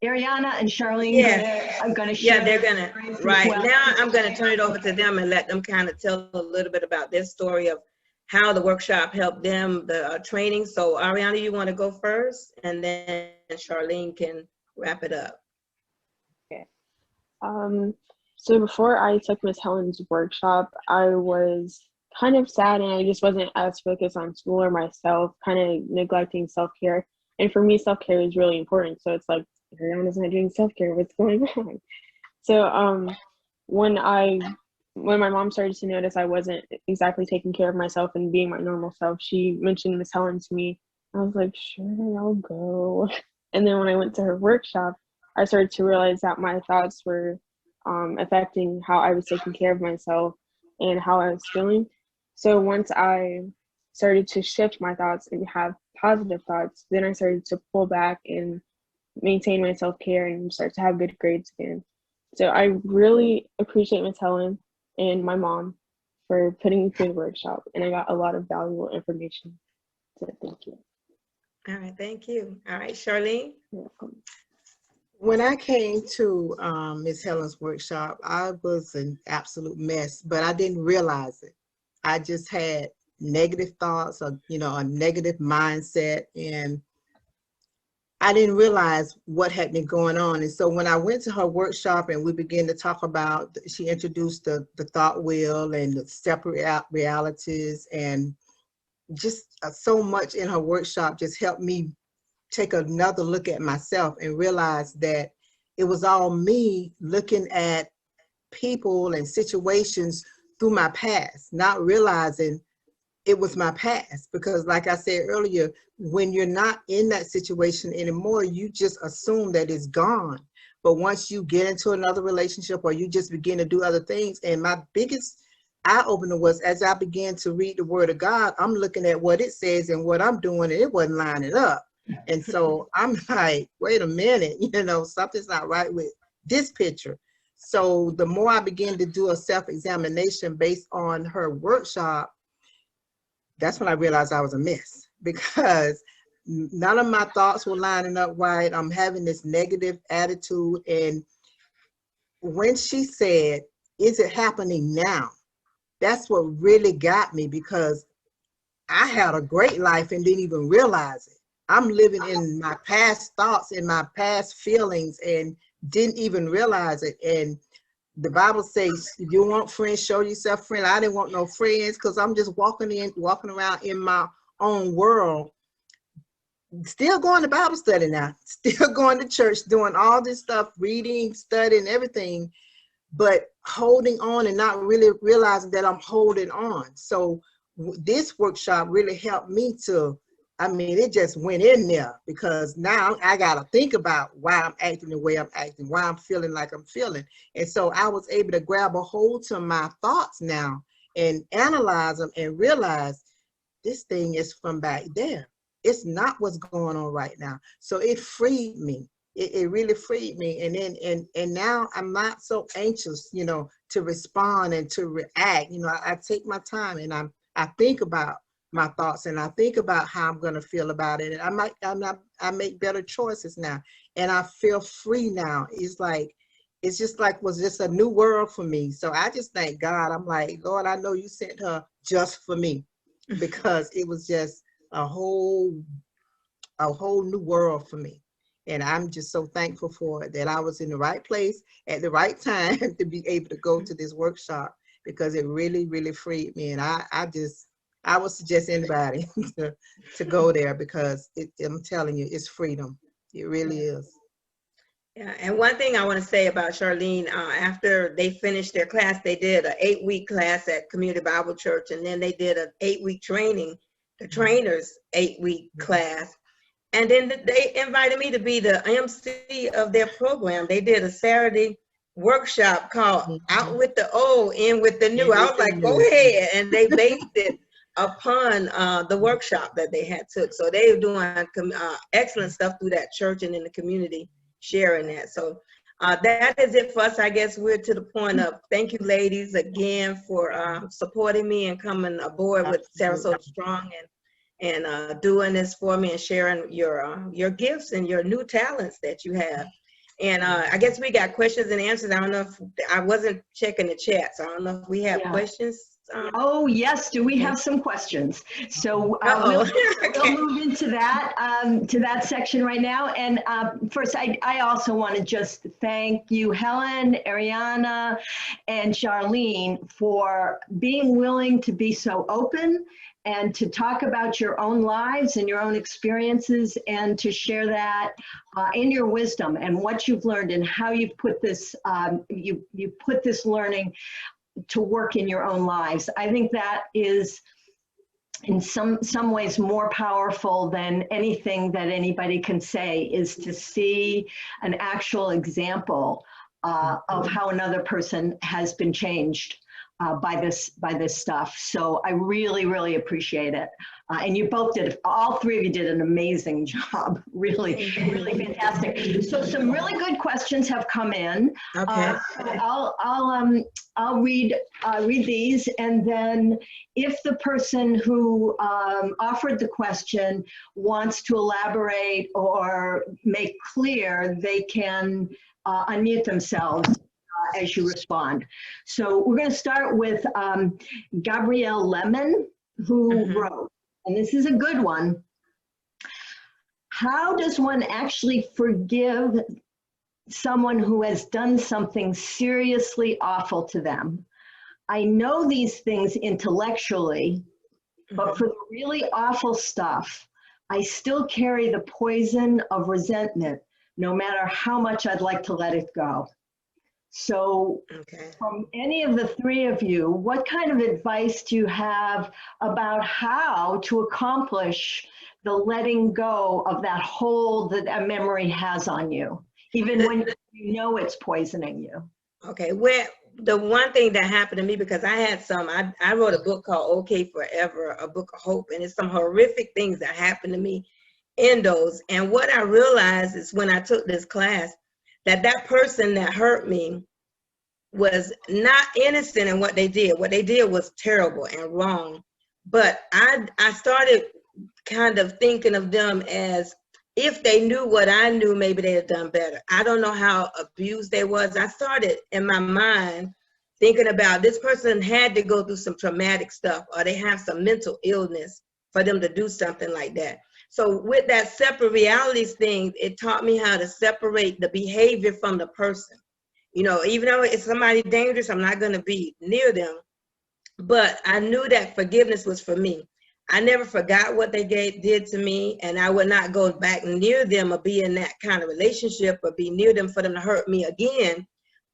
Ariana and Charlene are going to share. Yeah, they're going to. Right. Well. Now I'm going to turn it over to them and let them kind of tell a little bit about their story of how the workshop helped them, the training. So Ariana, you want to go first, and then Charlene can wrap it up. Okay. So before I took Miss Helen's workshop, I was kind of sad, and I just wasn't as focused on school or myself, kind of neglecting self-care. And for me, self-care is really important. So it's like, Ariana's not doing self-care, what's going on? So when my mom started to notice I wasn't exactly taking care of myself and being my normal self, she mentioned Miss Helen to me. I was like, sure, I'll go. And then when I went to her workshop, I started to realize that my thoughts were affecting how I was taking care of myself and how I was feeling. So once I started to shift my thoughts and have positive thoughts, then I started to pull back and maintain my self-care and start to have good grades again. So I really appreciate Miss Helen and my mom for putting me through the workshop, and I got a lot of valuable information. So thank you. All right, thank you. All right, Charlene. You're welcome. When I came to Miss Helen's workshop, I was an absolute mess, but I didn't realize it. I just had negative thoughts, or a negative mindset, and I didn't realize what had been going on. And so when I went to her workshop and we began to talk about, she introduced the thought wheel and the separate realities, and just so much in her workshop just helped me take another look at myself and realize that it was all me looking at people and situations through my past, not realizing it was my past. Because like I said earlier, when you're not in that situation anymore, you just assume that it's gone. But once you get into another relationship or you just begin to do other things, and my biggest eye-opener was as I began to read the Word of God, I'm looking at what it says and what I'm doing, and it wasn't lining up. And so I'm like, wait a minute, something's not right with this picture. So the more I began to do a self-examination based on her workshop, that's when I realized I was a mess, because none of my thoughts were lining up right. I'm having this negative attitude. And when she said, is it happening now? That's what really got me, because I had a great life and didn't even realize it. I'm living in my past thoughts and my past feelings and didn't even realize it. And the Bible says, if you want friends, show yourself friend. I didn't want no friends, because I'm just walking around in my own world. Still going to Bible study now, still going to church, doing all this stuff, reading, studying, everything, but holding on and not really realizing that I'm holding on. So this workshop really helped me to, it just went in there, because now I got to think about why I'm acting the way I'm acting, why I'm feeling like I'm feeling. And so I was able to grab a hold to my thoughts now and analyze them and realize this thing is from back there. It's not what's going on right now. So it freed me. It really freed me. And then, and now I'm not so anxious, to respond and to react. I take my time and I think about my thoughts, and I think about how I'm going to feel about it. And I make better choices now, and I feel free now. It's just like was just a new world for me. So I just thank God. I'm like, Lord, I know you sent her just for me, because it was just a whole new world for me. And I'm just so thankful for it, that I was in the right place at the right time to be able to go to this workshop, because it really, really freed me. And I would suggest anybody to go there, because I'm telling you, it's freedom. It really is. Yeah, and one thing I want to say about Charlene, after they finished their class, they did an 8-week class at Community Bible Church, and then they did an 8-week training, the trainer's 8-week class. And then they invited me to be the MC of their program. They did a Saturday workshop called Out with the Old, In with the New. I was like, go ahead. And they based it upon the workshop that they had took. So they were doing excellent stuff through that church and in the community, sharing that. So that is it for us. I guess we're to the point of thank you, ladies, again for supporting me and coming aboard with Sarasota Strong and doing this for me and sharing your gifts and your new talents that you have. And I guess we got questions and answers. I don't know if I wasn't checking the chat, so I don't know if we have questions. Oh yes, do we have some questions? So we'll move into that section right now. And first, I also want to just thank you, Helen, Ariana, and Charlene, for being willing to be so open and to talk about your own lives and your own experiences, and to share that in your wisdom and what you've learned and how you've put this you put this learning to work in your own lives. I think that is in some ways more powerful than anything that anybody can say, is to see an actual example of how another person has been changed by this stuff. So I really, really appreciate it. And you both all three of you did an amazing job. Really, really fantastic. So some really good questions have come in. Okay. I'll read these, and then if the person who offered the question wants to elaborate or make clear, they can unmute themselves as you respond. So we're going to start with Gabrielle Lemon, who wrote, and this is a good one. How does one actually forgive someone who has done something seriously awful to them? I know these things intellectually, but for the really awful stuff, I still carry the poison of resentment, no matter how much I'd like to let it go. So from any of the three of you, what kind of advice do you have about how to accomplish the letting go of that hold that a memory has on you, even when You know it's poisoning you. Okay, well, the one thing that happened to me, because I had I wrote a book called Okay Forever, a book of hope, and it's some horrific things that happened to me in those. And what I realized is when I took this class, that person that hurt me was not innocent in what they did. What they did was terrible and wrong. But I started kind of thinking of them as, if they knew what I knew, maybe they'd have done better. I don't know how abused they was. I started in my mind thinking about, this person had to go through some traumatic stuff, or they have some mental illness for them to do something like that. So with that separate realities thing, it taught me how to separate the behavior from the person. You know, even though it's somebody dangerous, I'm not going to be near them. But I knew that forgiveness was for me. I never forgot what they did to me, and I would not go back near them or be in that kind of relationship or be near them for them to hurt me again.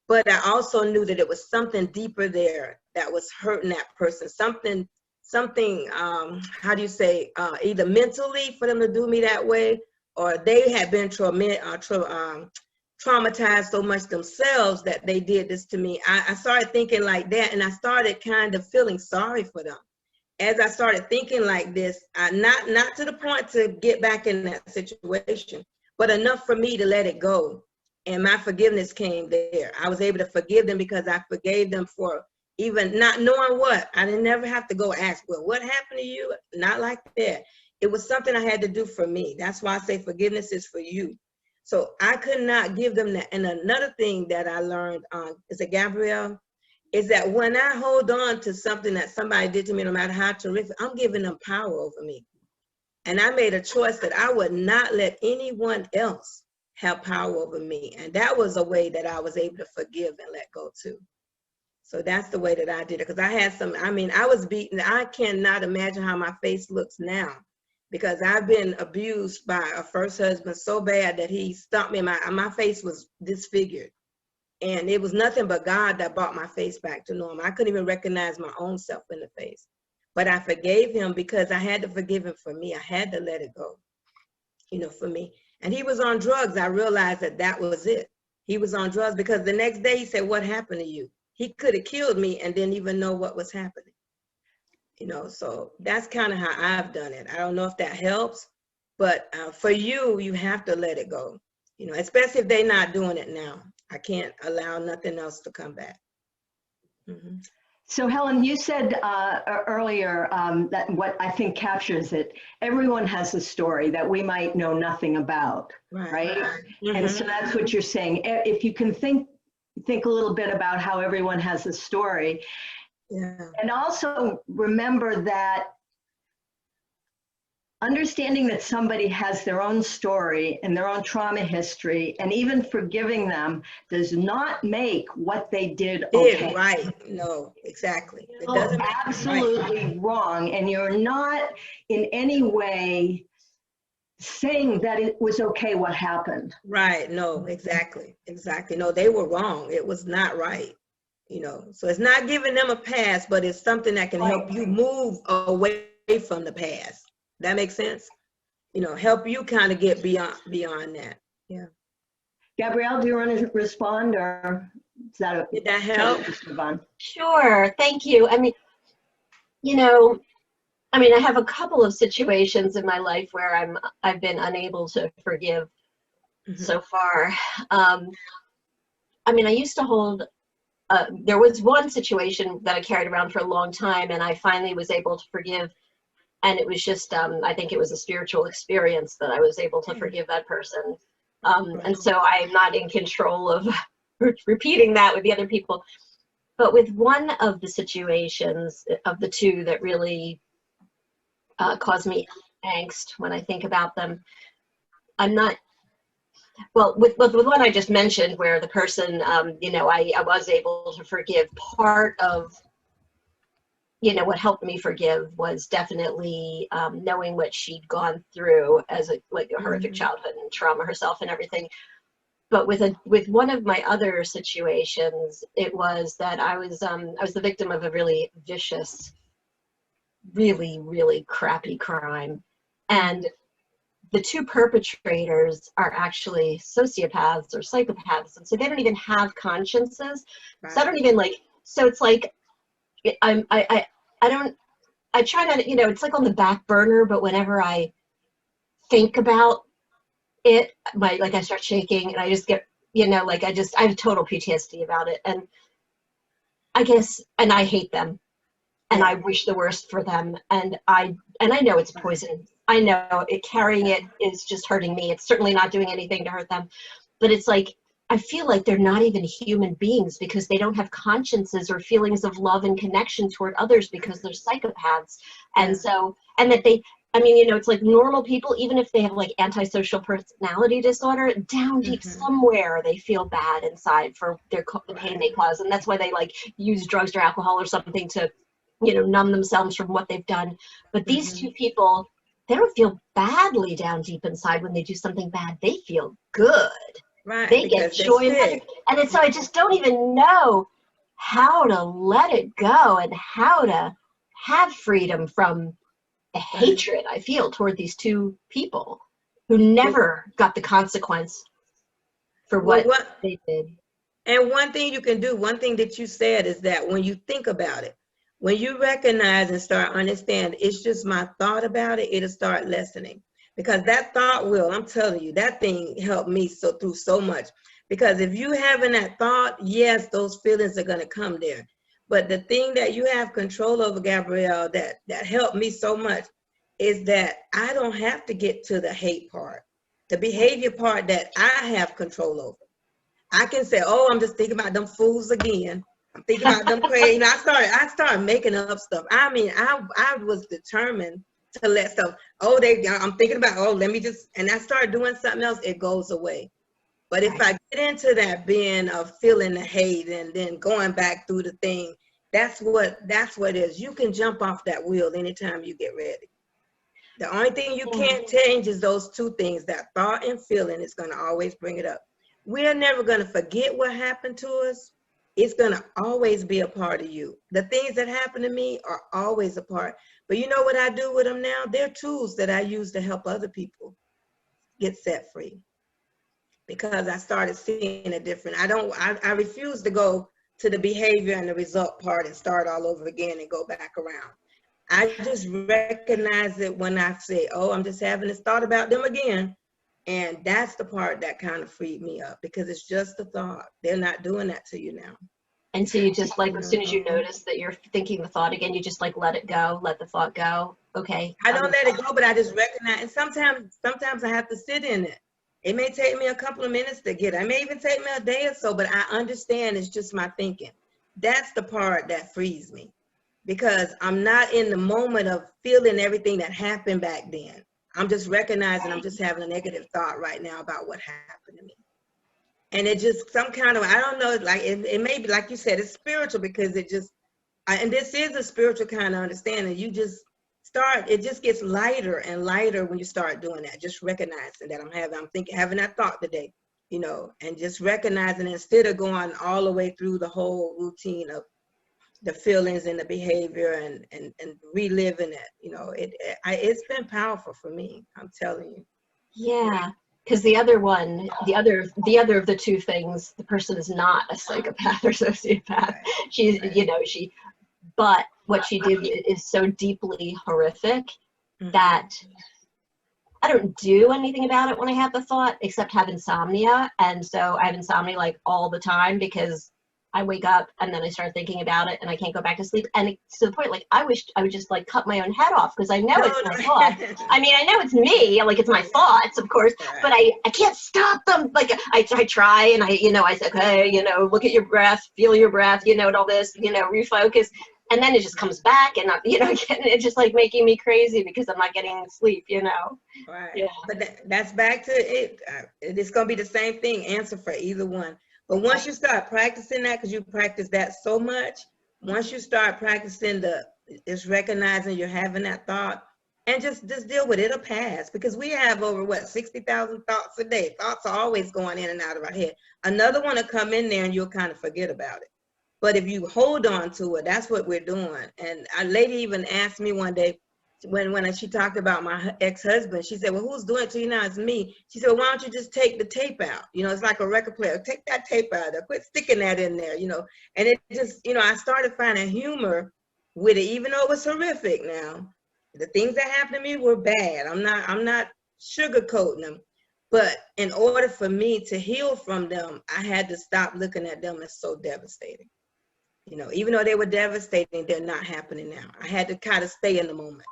But I also knew that it was something deeper there that was hurting that person, something, how do you say, either mentally for them to do me that way, or they had been traumatized so much themselves that they did this to me. I started thinking like that, and I started kind of feeling sorry for them. As I started thinking like this, not to the point to get back in that situation, but enough for me to let it go. And my forgiveness came there. I was able to forgive them because I forgave them for even not knowing what. I didn't never have to go ask, well, what happened to you? Not like that. It was something I had to do for me. That's why I say forgiveness is for you. So I could not give them that. And another thing that I learned, is it Gabrielle? Is that when I hold on to something that somebody did to me, no matter how terrific, I'm giving them power over me. And I made a choice that I would not let anyone else have power over me. And that was a way that I was able to forgive and let go too. So that's the way that I did it. Because I had I was beaten. I cannot imagine how my face looks now, because I've been abused by a first husband so bad that he stomped me. My face was disfigured. And it was nothing but God that brought my face back to normal. I couldn't even recognize my own self in the face. But I forgave him because I had to forgive him for me. I had to let it go, for me. And he was on drugs. I realized that was it. He was on drugs because the next day he said, what happened to you? He could have killed me and didn't even know what was happening. So that's kind of how I've done it. I don't know if that helps, but for you, you have to let it go, especially if they're not doing it now. I can't allow nothing else to come back. Mm-hmm. So Helen, you said earlier that what I think captures it, everyone has a story that we might know nothing about, right? Mm-hmm. And so that's what you're saying. If you can think a little bit about how everyone has a story. Yeah. And also remember that understanding that somebody has their own story and their own trauma history, and even forgiving them does not make what they did okay. Right. No, exactly. It doesn't make absolutely wrong. And you're not in any way saying that it was okay what happened. Right. No, exactly. No, they were wrong. It was not right. So it's not giving them a pass, but it's something that can help you move away from the past. That makes sense? Help you kind of get beyond that. Yeah. Gabrielle, do you want to respond, or did that help? Sure. Thank you. I have a couple of situations in my life where I've been unable to forgive so far. I used to hold. There was one situation that I carried around for a long time, and I finally was able to forgive. And it was just, I think it was a spiritual experience that I was able to forgive that person. And so I'm not in control of repeating that with the other people. But with one of the situations of the two that really caused me angst when I think about them, I'm not, well, with one I just mentioned where the person, I was able to forgive. Part of what helped me forgive was definitely knowing what she'd gone through as a horrific childhood and trauma herself and everything. But with one of my other situations, it was that I was the victim of a really vicious, really, really crappy crime. And the two perpetrators are actually sociopaths or psychopaths, and so they don't even have consciences. Right. So I don't even like. So it's like I try not, you know, it's like on the back burner, but whenever I think about it, I start shaking and I just get, you know, like I have total PTSD about it. And I guess, and I hate them and I wish the worst for them. And I know it's poison. I know carrying it is just hurting me. It's certainly not doing anything to hurt them, but it's like, I feel like they're not even human beings because they don't have consciences or feelings of love and connection toward others because they're psychopaths. And so, and that they, I mean, you know, it's like normal people, even if they have like antisocial personality disorder, down deep somewhere, they feel bad inside for the pain they cause. And that's why they like use drugs or alcohol or something to, you know, numb themselves from what they've done. But these two people, they don't feel badly down deep inside when they do something bad. They feel good. Right, they get joy, and so I just don't even know how to let it go and how to have freedom from the hatred I feel toward these two people who never got the consequence for what they did. And one thing you can do, one thing that you said is that when you think about it, when you recognize and start understanding, it's just my thought about it, it'll start lessening. Because that thought will, I'm telling you, that thing helped me through so much. Because if you having that thought, yes, those feelings are going to come there. But the thing that you have control over, Gabrielle, that helped me so much is that I don't have to get to the hate part, the behavior part that I have control over. I can say, oh, I'm just thinking about them fools again. I'm thinking about them crazy. And I started making up stuff. I mean, I was determined to let stuff, I'm thinking about, let me just, and I start doing something else, it goes away. But if I get into that being of feeling the hate and then going back through the thing, that's what it is. You can jump off that wheel anytime you get ready. The only thing you can't change is those two things, that thought and feeling is going to always bring it up. We're never going to forget what happened to us. It's going to always be a part of you. The things that happen to me are always a part. But you know what I do with them now? They're tools that I use to help other people get set free. Because I started seeing a different, I refuse to go to the behavior and the result part and start all over again and go back around. I just recognize it when I say, oh, I'm just having this thought about them again. And that's the part that kind of freed me up because it's just a thought. They're not doing that to you now. And so you just like, as soon as you notice that you're thinking the thought again, you just like let it go, let the thought go. Okay. I don't let it go, but I just recognize, and sometimes I have to sit in it. It may take me a couple of minutes to get it. It may even take me a day or so, but I understand it's just my thinking. That's the part that frees me because I'm not in the moment of feeling everything that happened back then. I'm just recognizing I'm just having a negative thought right now about what happened to me. And it just some kind of, I don't know, like it may be, like you said, it's spiritual because it just, and this is a spiritual kind of understanding. You just start, it just gets lighter and lighter when you start doing that. Just recognizing that having that thought today, you know, and just recognizing instead of going all the way through the whole routine of the feelings and the behavior and reliving it, you know, it's been powerful for me, I'm telling you. Yeah, because the other of the two things, the person is not a psychopath or sociopath. She's, you know, but what she did is so deeply horrific that I don't do anything about it when I have the thought, except have insomnia. And so I have insomnia like all the time because I wake up and then I start thinking about it and I can't go back to sleep. And it's to the point, like, I wish I would just like cut my own head off because I know it's my thought. I mean, I know it's me, like it's my thoughts, of course, but I can't stop them. Like I try and I say, okay, you know, look at your breath, feel your breath, you know, and all this, you know, refocus. And then it just comes back and, it's just like making me crazy because I'm not getting sleep, you know. Right. Yeah. But that's back to it. It's going to be the same thing, answer for either one. But once you start practicing that, because you practice that so much, once you start practicing just recognizing you're having that thought and just deal with it, it'll pass. Because we have over 60,000 thoughts a day. Thoughts are always going in and out of our head. Another one will come in there and you'll kind of forget about it. But if you hold on to it, that's what we're doing. And a lady even asked me one day, when she talked about my ex-husband, she said, well, who's doing it to you now? It's me. She said, well, why don't you just take the tape out? You know, it's like a record player. Take that tape out there. Quit sticking that in there, you know. And it just, you know, I started finding humor with it, even though it was horrific now. The things that happened to me were bad. I'm not sugarcoating them. But in order for me to heal from them, I had to stop looking at them as so devastating. You know, even though they were devastating, they're not happening now. I had to kind of stay in the moment.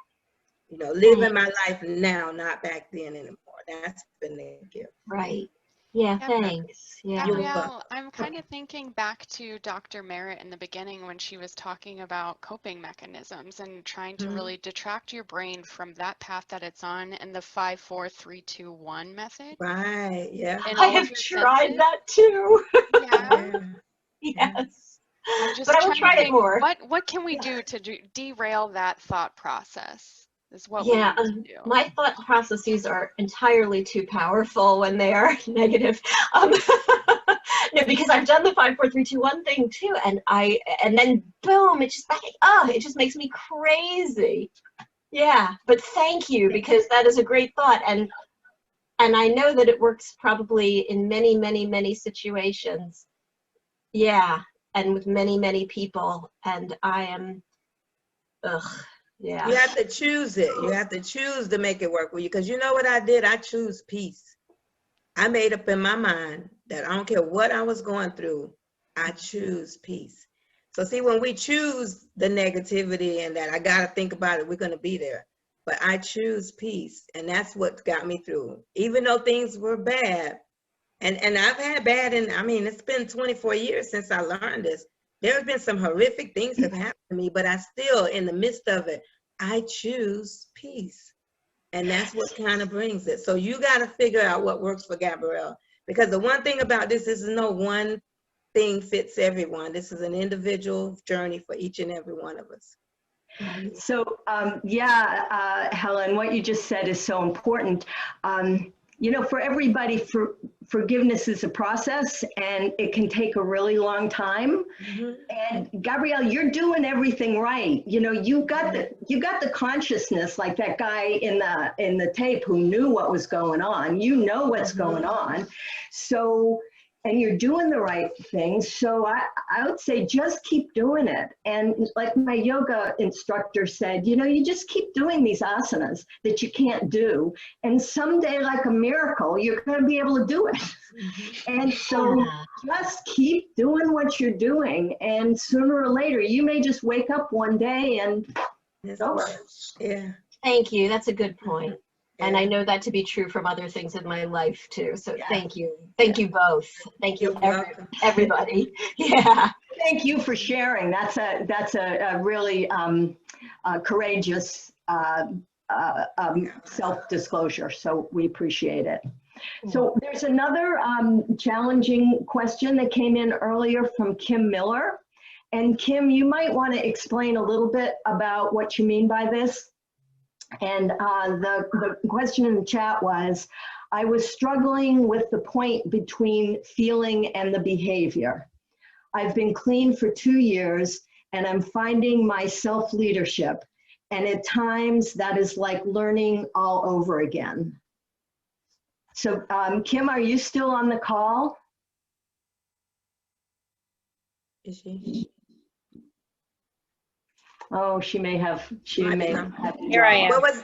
You know, living my life now, not back then anymore. That's been the gift. Right. Yeah, thanks. Yeah. Gabrielle, I'm kind of thinking back to Dr. Merritt in the beginning when she was talking about coping mechanisms and trying to really detract your brain from that path that it's on and the 5, 4, 3, 2, 1 method. Right, yeah. I have tried that too. Yeah. Yes. I'm just but I will try it more. What can we do to derail that thought process? Is what yeah, we need to do. My thought processes are entirely too powerful when they are negative. No, because I've done the 5, 4, 3, 2, 1 thing too, and then boom, it just makes me crazy. Yeah, but thank you, because that is a great thought, and I know that it works probably in many, many, many situations. Yeah, and with many, many people, and I am, yeah. You have to choose it. You have to choose to make it work with you. Because you know what I did? I choose peace. I made up in my mind that I don't care what I was going through, I choose peace. So see, when we choose the negativity and that I got to think about it, we're going to be there. But I choose peace. And that's what got me through. Even though things were bad. And I've had bad, and I mean, it's been 24 years since I learned this. There have been some horrific things that have happened to me, but I still, in the midst of it, I choose peace. And that's what kind of brings it. So you got to figure out what works for Gabrielle. Because the one thing about this is no one thing fits everyone. This is an individual journey for each and every one of us. So, Helen, what you just said is so important. You know, for everybody, forgiveness is a process, and it can take a really long time. And Gabrielle, you're doing everything right. You know, you got the consciousness, like that guy in the tape who knew what was going on. You know what's going on. So, and you're doing the right thing. So I would say just keep doing it. And like my yoga instructor said, you know, you just keep doing these asanas that you can't do. And someday, like a miracle, you're going to be able to do it. And so just keep doing what you're doing. And sooner or later, you may just wake up one day and it's over. Yeah. Thank you. That's a good point. And I know that to be true from other things in my life too. So thank you. Thank you both. Thank you, everybody. Yeah. Thank you for sharing. That's a really courageous self-disclosure. So we appreciate it. So there's another challenging question that came in earlier from Kim Miller. And Kim, you might want to explain a little bit about what you mean by this. And the question in the chat was, I was struggling with the point between feeling and the behavior. I've been clean for 2 years and I'm finding my self-leadership. And at times that is like learning all over again. So Kim, are you still on the call? Is she? Oh, she may have. Here I am. What was?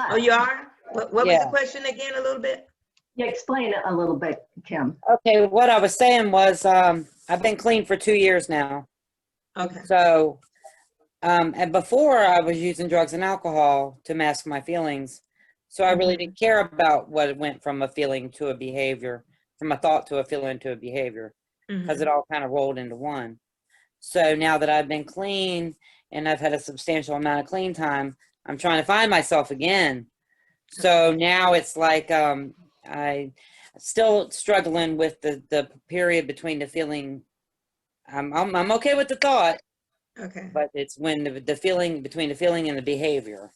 Oh, you are. What was the question again? A little bit. Yeah, explain it a little bit, Kim. Okay, what I was saying was I've been clean for 2 years now. Okay. So, and before I was using drugs and alcohol to mask my feelings. So I really didn't care about what it went from a feeling to a behavior, from a thought to a feeling to a behavior, because it all kind of rolled into one. So now that I've been clean and I've had a substantial amount of clean time, I'm trying to find myself again. So now it's like I still struggling with the period between the feeling. I'm okay with the thought. Okay. But it's when the feeling, between the feeling and the behavior.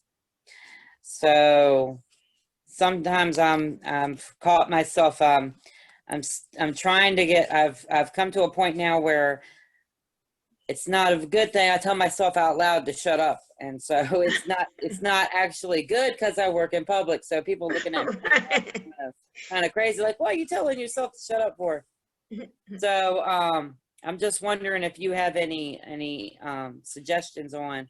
So sometimes I'm caught myself. I'm trying to get. I've come to a point now where it's not a good thing. I tell myself out loud to shut up. And so it's not actually good because I work in public. So people looking at me kind of crazy, like, what are you telling yourself to shut up for? So I'm just wondering if you have any suggestions on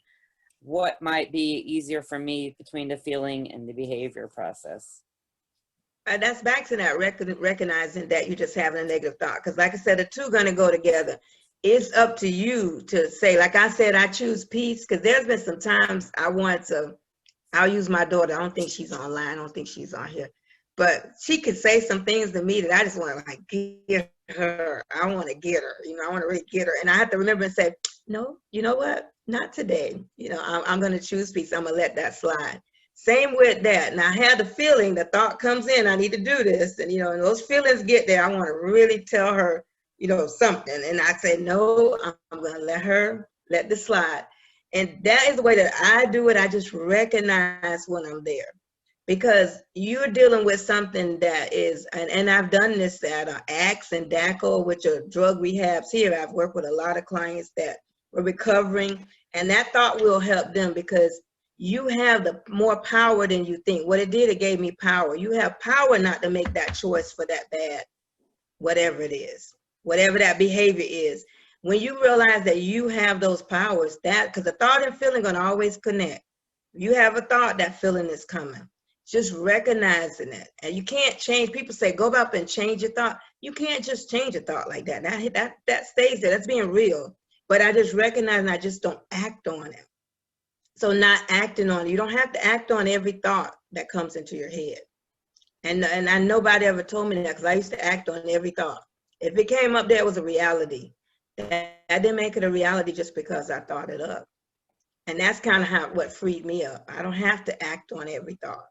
what might be easier for me between the feeling and the behavior process. That's back to that recognizing that you're just having a negative thought. Because like I said, the two are going to go together. It's up to you to say, like I said, I choose peace. Because there's been some times I'll use my daughter. I don't think she's online. I don't think she's on here. But she could say some things to me that I just want to like get her. I want to get her. You know, I want to really get her. And I have to remember and say, no, you know what? Not today. You know, I'm going to choose peace. I'm going to let that slide. Same with that. And I had the feeling, the thought comes in, I need to do this. And, you know, and those feelings get there. I want to really tell her, you know, something. And I say, no, I'm going to let this slide. And that is the way that I do it. I just recognize when I'm there. Because you're dealing with something that is, and I've done this at ACTS and DACO, which are drug rehabs here. I've worked with a lot of clients that were recovering. And that thought will help them because you have the more power than you think. What it did, it gave me power. You have power not to make that choice for that bad, whatever it is, whatever that behavior is. When you realize that you have those powers, because the thought and feeling are going to always connect. You have a thought, that feeling is coming. Just recognizing it. And you can't change. People say, go up and change your thought. You can't just change a thought like that. That stays there. That's being real. But I just recognize and I just don't act on it. So not acting on it. You don't have to act on every thought that comes into your head. And nobody ever told me that because I used to act on every thought. If it came up there, it was a reality. I didn't make it a reality just because I thought it up. And that's kind of what freed me up. I don't have to act on every thought.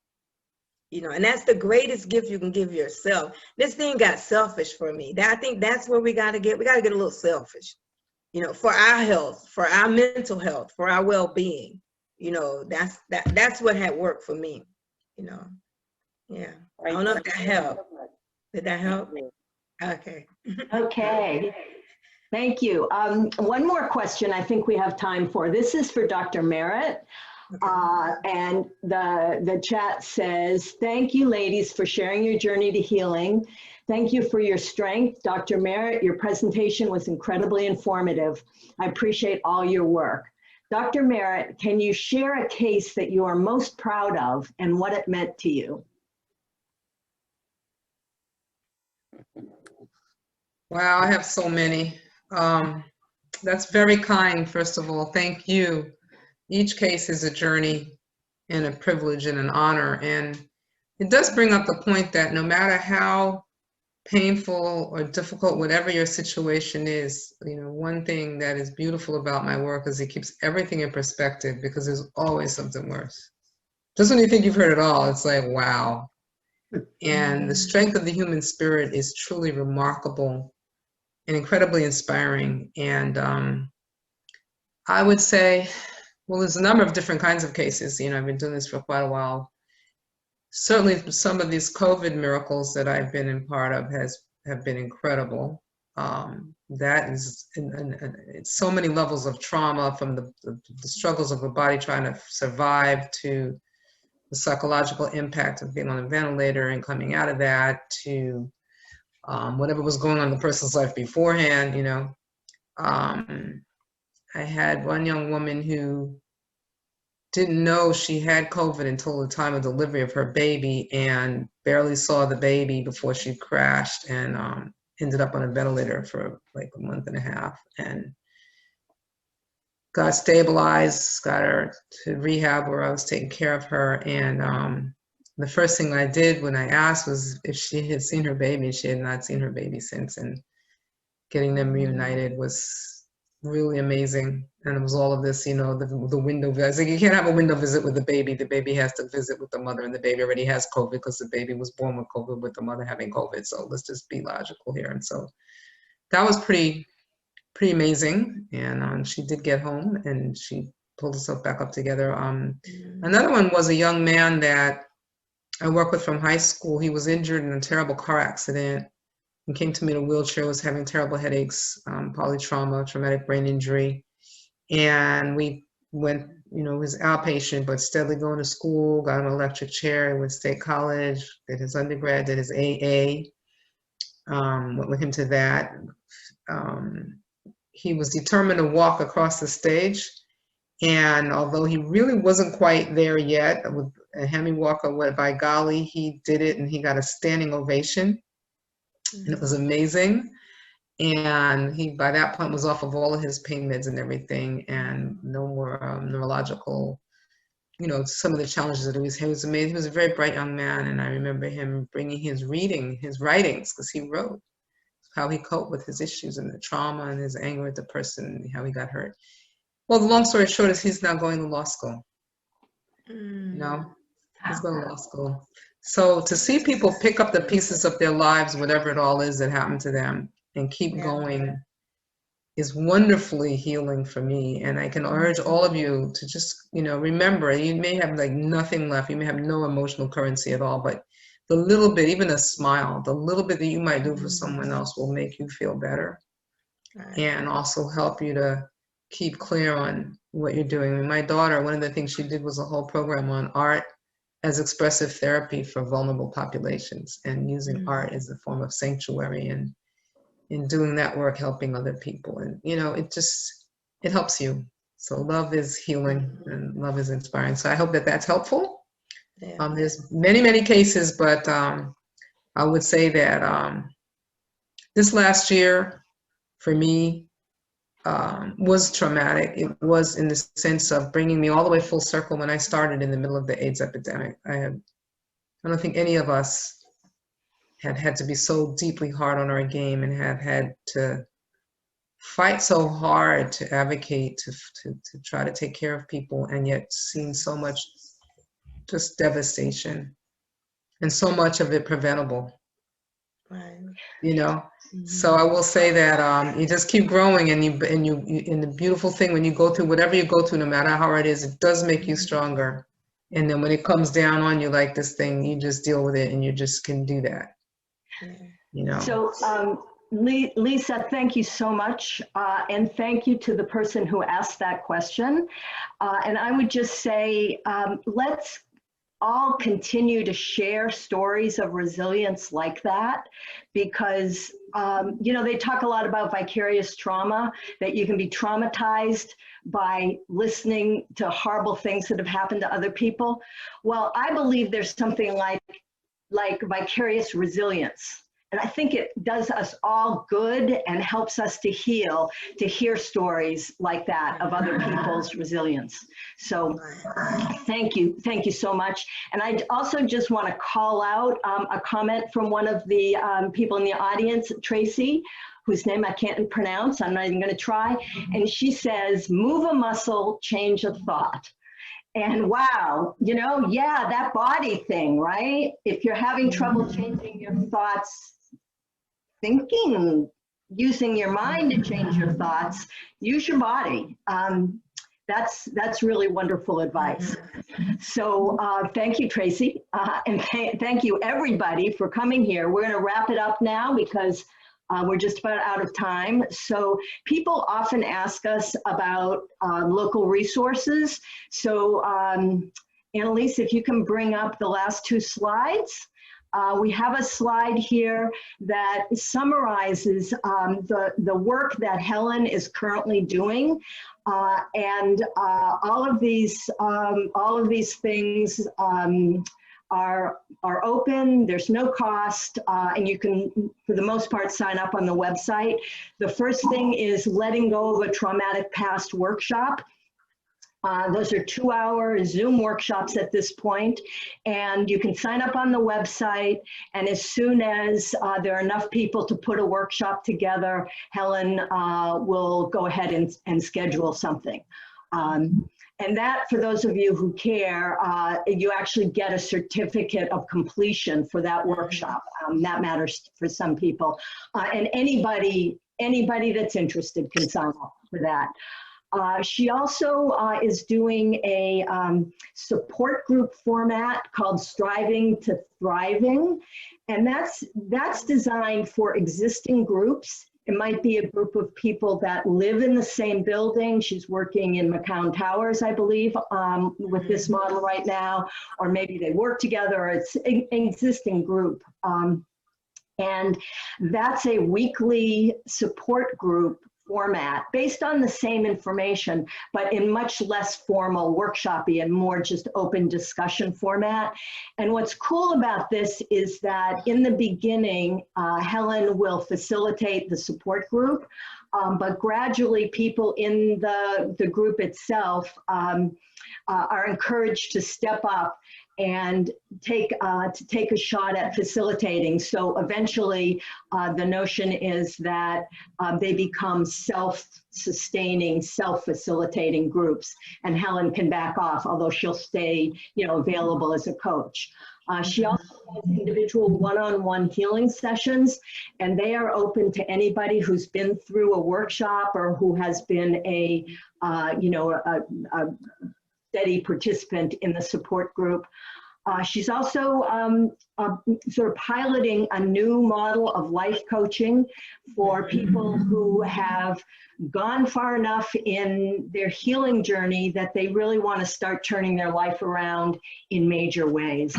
You know, and that's the greatest gift you can give yourself. This thing got selfish for me. I think that's where we got to get a little selfish, you know, for our health, for our mental health, for our well-being. You know, that's what had worked for me, you know. Yeah. I don't know if that helped. Did that help? Okay. Okay. Thank you. One more question I think we have time for. This is for Dr. Merritt. Okay. And the chat says, thank you, ladies, for sharing your journey to healing. Thank you for your strength. Dr. Merritt, your presentation was incredibly informative. I appreciate all your work. Dr. Merritt, can you share a case that you are most proud of and what it meant to you? Wow, I have so many. That's very kind, first of all. Thank you. Each case is a journey and a privilege and an honor. And it does bring up the point that no matter how painful or difficult, whatever your situation is, you know, one thing that is beautiful about my work is it keeps everything in perspective because there's always something worse. Just when you think you've heard it all, it's like, wow. And the strength of the human spirit is truly remarkable and incredibly inspiring. And I would say, well, there's a number of different kinds of cases. You know, I've been doing this for quite a while. Certainly some of these COVID miracles that I've been in part of have been incredible. That is, it's so many levels of trauma, from the struggles of the body trying to survive to the psychological impact of being on a ventilator and coming out of that to whatever was going on in the person's life beforehand, you know. I had one young woman who didn't know she had COVID until the time of delivery of her baby and barely saw the baby before she crashed and ended up on a ventilator for like a month and a half and got stabilized, got her to rehab where I was taking care of her. And the first thing I did when I asked was if she had seen her baby. She had not seen her baby since, and getting them reunited was really amazing. And it was all of this, you know, the window visit. I was like, you can't have a window visit with the baby. The baby has to visit with the mother, and the baby already has COVID because the baby was born with COVID with the mother having COVID. So let's just be logical here. And so that was pretty amazing. And she did get home and she pulled herself back up together. Another one was a young man that I worked with from high school. He was injured in a terrible car accident and came to me in a wheelchair, was having terrible headaches, polytrauma, traumatic brain injury. And we went, you know, he was outpatient, but steadily going to school, got an electric chair, went to state college, did his undergrad, did his AA, went with him to that. He was determined to walk across the stage. And although he really wasn't quite there yet, with a Hemi Walker, by golly, he did it, and he got a standing ovation. And it was amazing. And he, by that point, was off of all of his pain meds and everything, and no more neurological, you know, some of the challenges that he was amazing. He was a very bright young man, and I remember him bringing his writings, because he wrote how he coped with his issues and the trauma and his anger at the person, how he got hurt. Well, the long story short is he's now going to law school. You know, he's going to law school. So to see people pick up the pieces of their lives, whatever it all is that happened to them, and keep going is wonderfully healing for me. And I can urge all of you to just, you know, remember, you may have like nothing left, you may have no emotional currency at all, but the little bit, even a smile, the little bit that you might do for someone else will make you feel better, and also help you to keep clear on what you're doing. I mean, my daughter, one of the things she did was a whole program on art as expressive therapy for vulnerable populations, and using art as a form of sanctuary, and in doing that work, helping other people. And, you know, it helps you. So love is healing, and love is inspiring. So I hope that that's helpful. There's many, many cases, but I would say that this last year for me was traumatic. It was in the sense of bringing me all the way full circle when I started in the middle of the AIDS epidemic. I don't think any of us had to be so deeply hard on our game, and have had to fight so hard to advocate, to try to take care of people, and yet seen so much just devastation, and so much of it preventable. You know, so I will say that you just keep growing, and the beautiful thing, when you go through whatever you go through, no matter how hard it is, it does make you stronger. And then when it comes down on you like this thing, you just deal with it, and you just can do that. You know. So Lisa, thank you so much, and thank you to the person who asked that question. And I would just say, let's all continue to share stories of resilience like that, because you know, they talk a lot about vicarious trauma, that you can be traumatized by listening to horrible things that have happened to other people. Well, I believe there's something like vicarious resilience. And I think it does us all good and helps us to heal, to hear stories like that of other people's resilience. So thank you so much. And I also just want to call out a comment from one of the people in the audience, Tracy, whose name I can't pronounce, I'm not even going to try. And she says, move a muscle, change a thought. And wow, you know, yeah, that body thing, right? If you're having trouble changing your thoughts, thinking, using your mind to change your thoughts, use your body. That's really wonderful advice. So thank you, Tracy. And thank you, everybody, for coming here. We're going to wrap it up now because we're just about out of time. So people often ask us about local resources. So Annalise, if you can bring up the last two slides. We have a slide here that summarizes the work that Helen is currently doing, and all of these things are open. There's no cost, and you can, for the most part, sign up on the website. The first thing is Letting Go of a Traumatic Past workshop. Those are 2-hour Zoom workshops at this point, and you can sign up on the website, and as soon as there are enough people to put a workshop together, Helen will go ahead and schedule something. And that, for those of you who care, you actually get a certificate of completion for that workshop. That matters for some people. And anybody that's interested can sign up for that. She also is doing a support group format called Striving to Thriving, and that's designed for existing groups. It might be a group of people that live in the same building. She's working in McCown Towers, I believe, with this model right now, or maybe they work together, or it's an existing group. And that's a weekly support group format based on the same information, but in much less formal workshop-y and more just open discussion format. And what's cool about this is that in the beginning, Helen will facilitate the support group, but gradually people in the group itself are encouraged to step up and take a shot at facilitating. So eventually, the notion is that they become self-sustaining, self-facilitating groups, and Helen can back off, although she'll stay, available as a coach. She also has individual one-on-one healing sessions, and they are open to anybody who's been through a workshop or who has been a steady participant in the support group. She's also sort of piloting a new model of life coaching for people who have gone far enough in their healing journey that they really want to start turning their life around in major ways.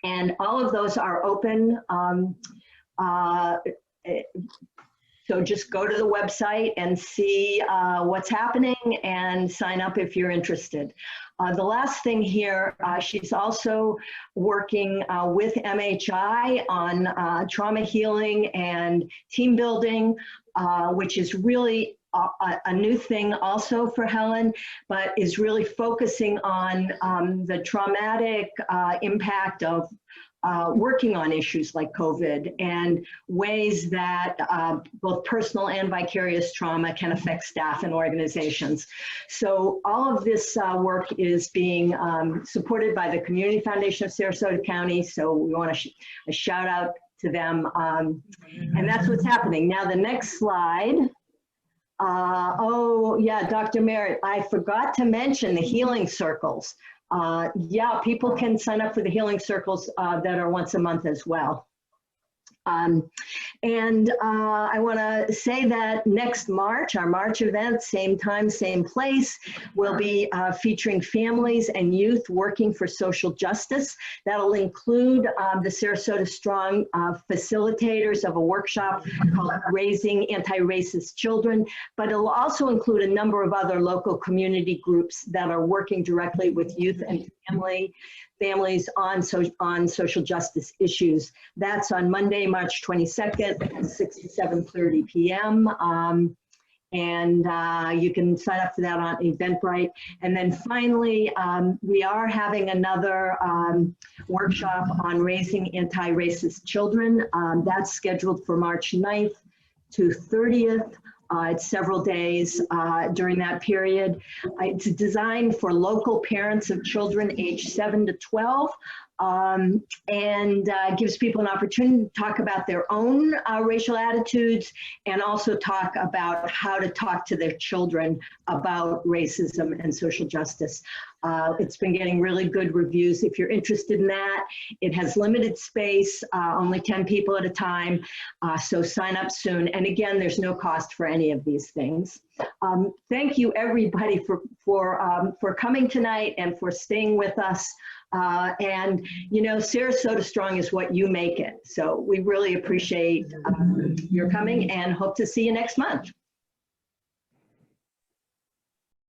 And all of those are open. So just go to the website and see what's happening and sign up if you're interested. The last thing here, she's also working with MHI on trauma healing and team building, which is really a new thing also for Helen, but is really focusing on the traumatic impact of working on issues like COVID and ways that both personal and vicarious trauma can affect staff and organizations. So all of this work is being supported by the Community Foundation of Sarasota County. So we want to a shout out to them. And that's what's happening. Now the next slide. Oh yeah, Dr. Merritt, I forgot to mention the healing circles. Yeah, people can sign up for the healing circles that are once a month as well. I want to say that next March, our March event, same time, same place, will be featuring families and youth working for social justice. That'll include the Sarasota Strong facilitators of a workshop called Raising Anti-Racist Children, but it'll also include a number of other local community groups that are working directly with youth and families on social justice issues. That's on Monday, March 22nd at 6 to 7:30 p.m. You can sign up for that on Eventbrite. And then finally, we are having another workshop on raising anti-racist children. That's scheduled for March 9th to 30th. It's several days during that period. It's designed for local parents of children aged 7 to 12 and gives people an opportunity to talk about their own racial attitudes and also talk about how to talk to their children about racism and social justice. It's been getting really good reviews. If you're interested in that, it has limited space, only 10 people at a time, so sign up soon. And again, there's no cost for any of these things. Thank you everybody for coming tonight and for staying with us. And you know, Sarasota Strong is what you make it. So we really appreciate your coming and hope to see you next month.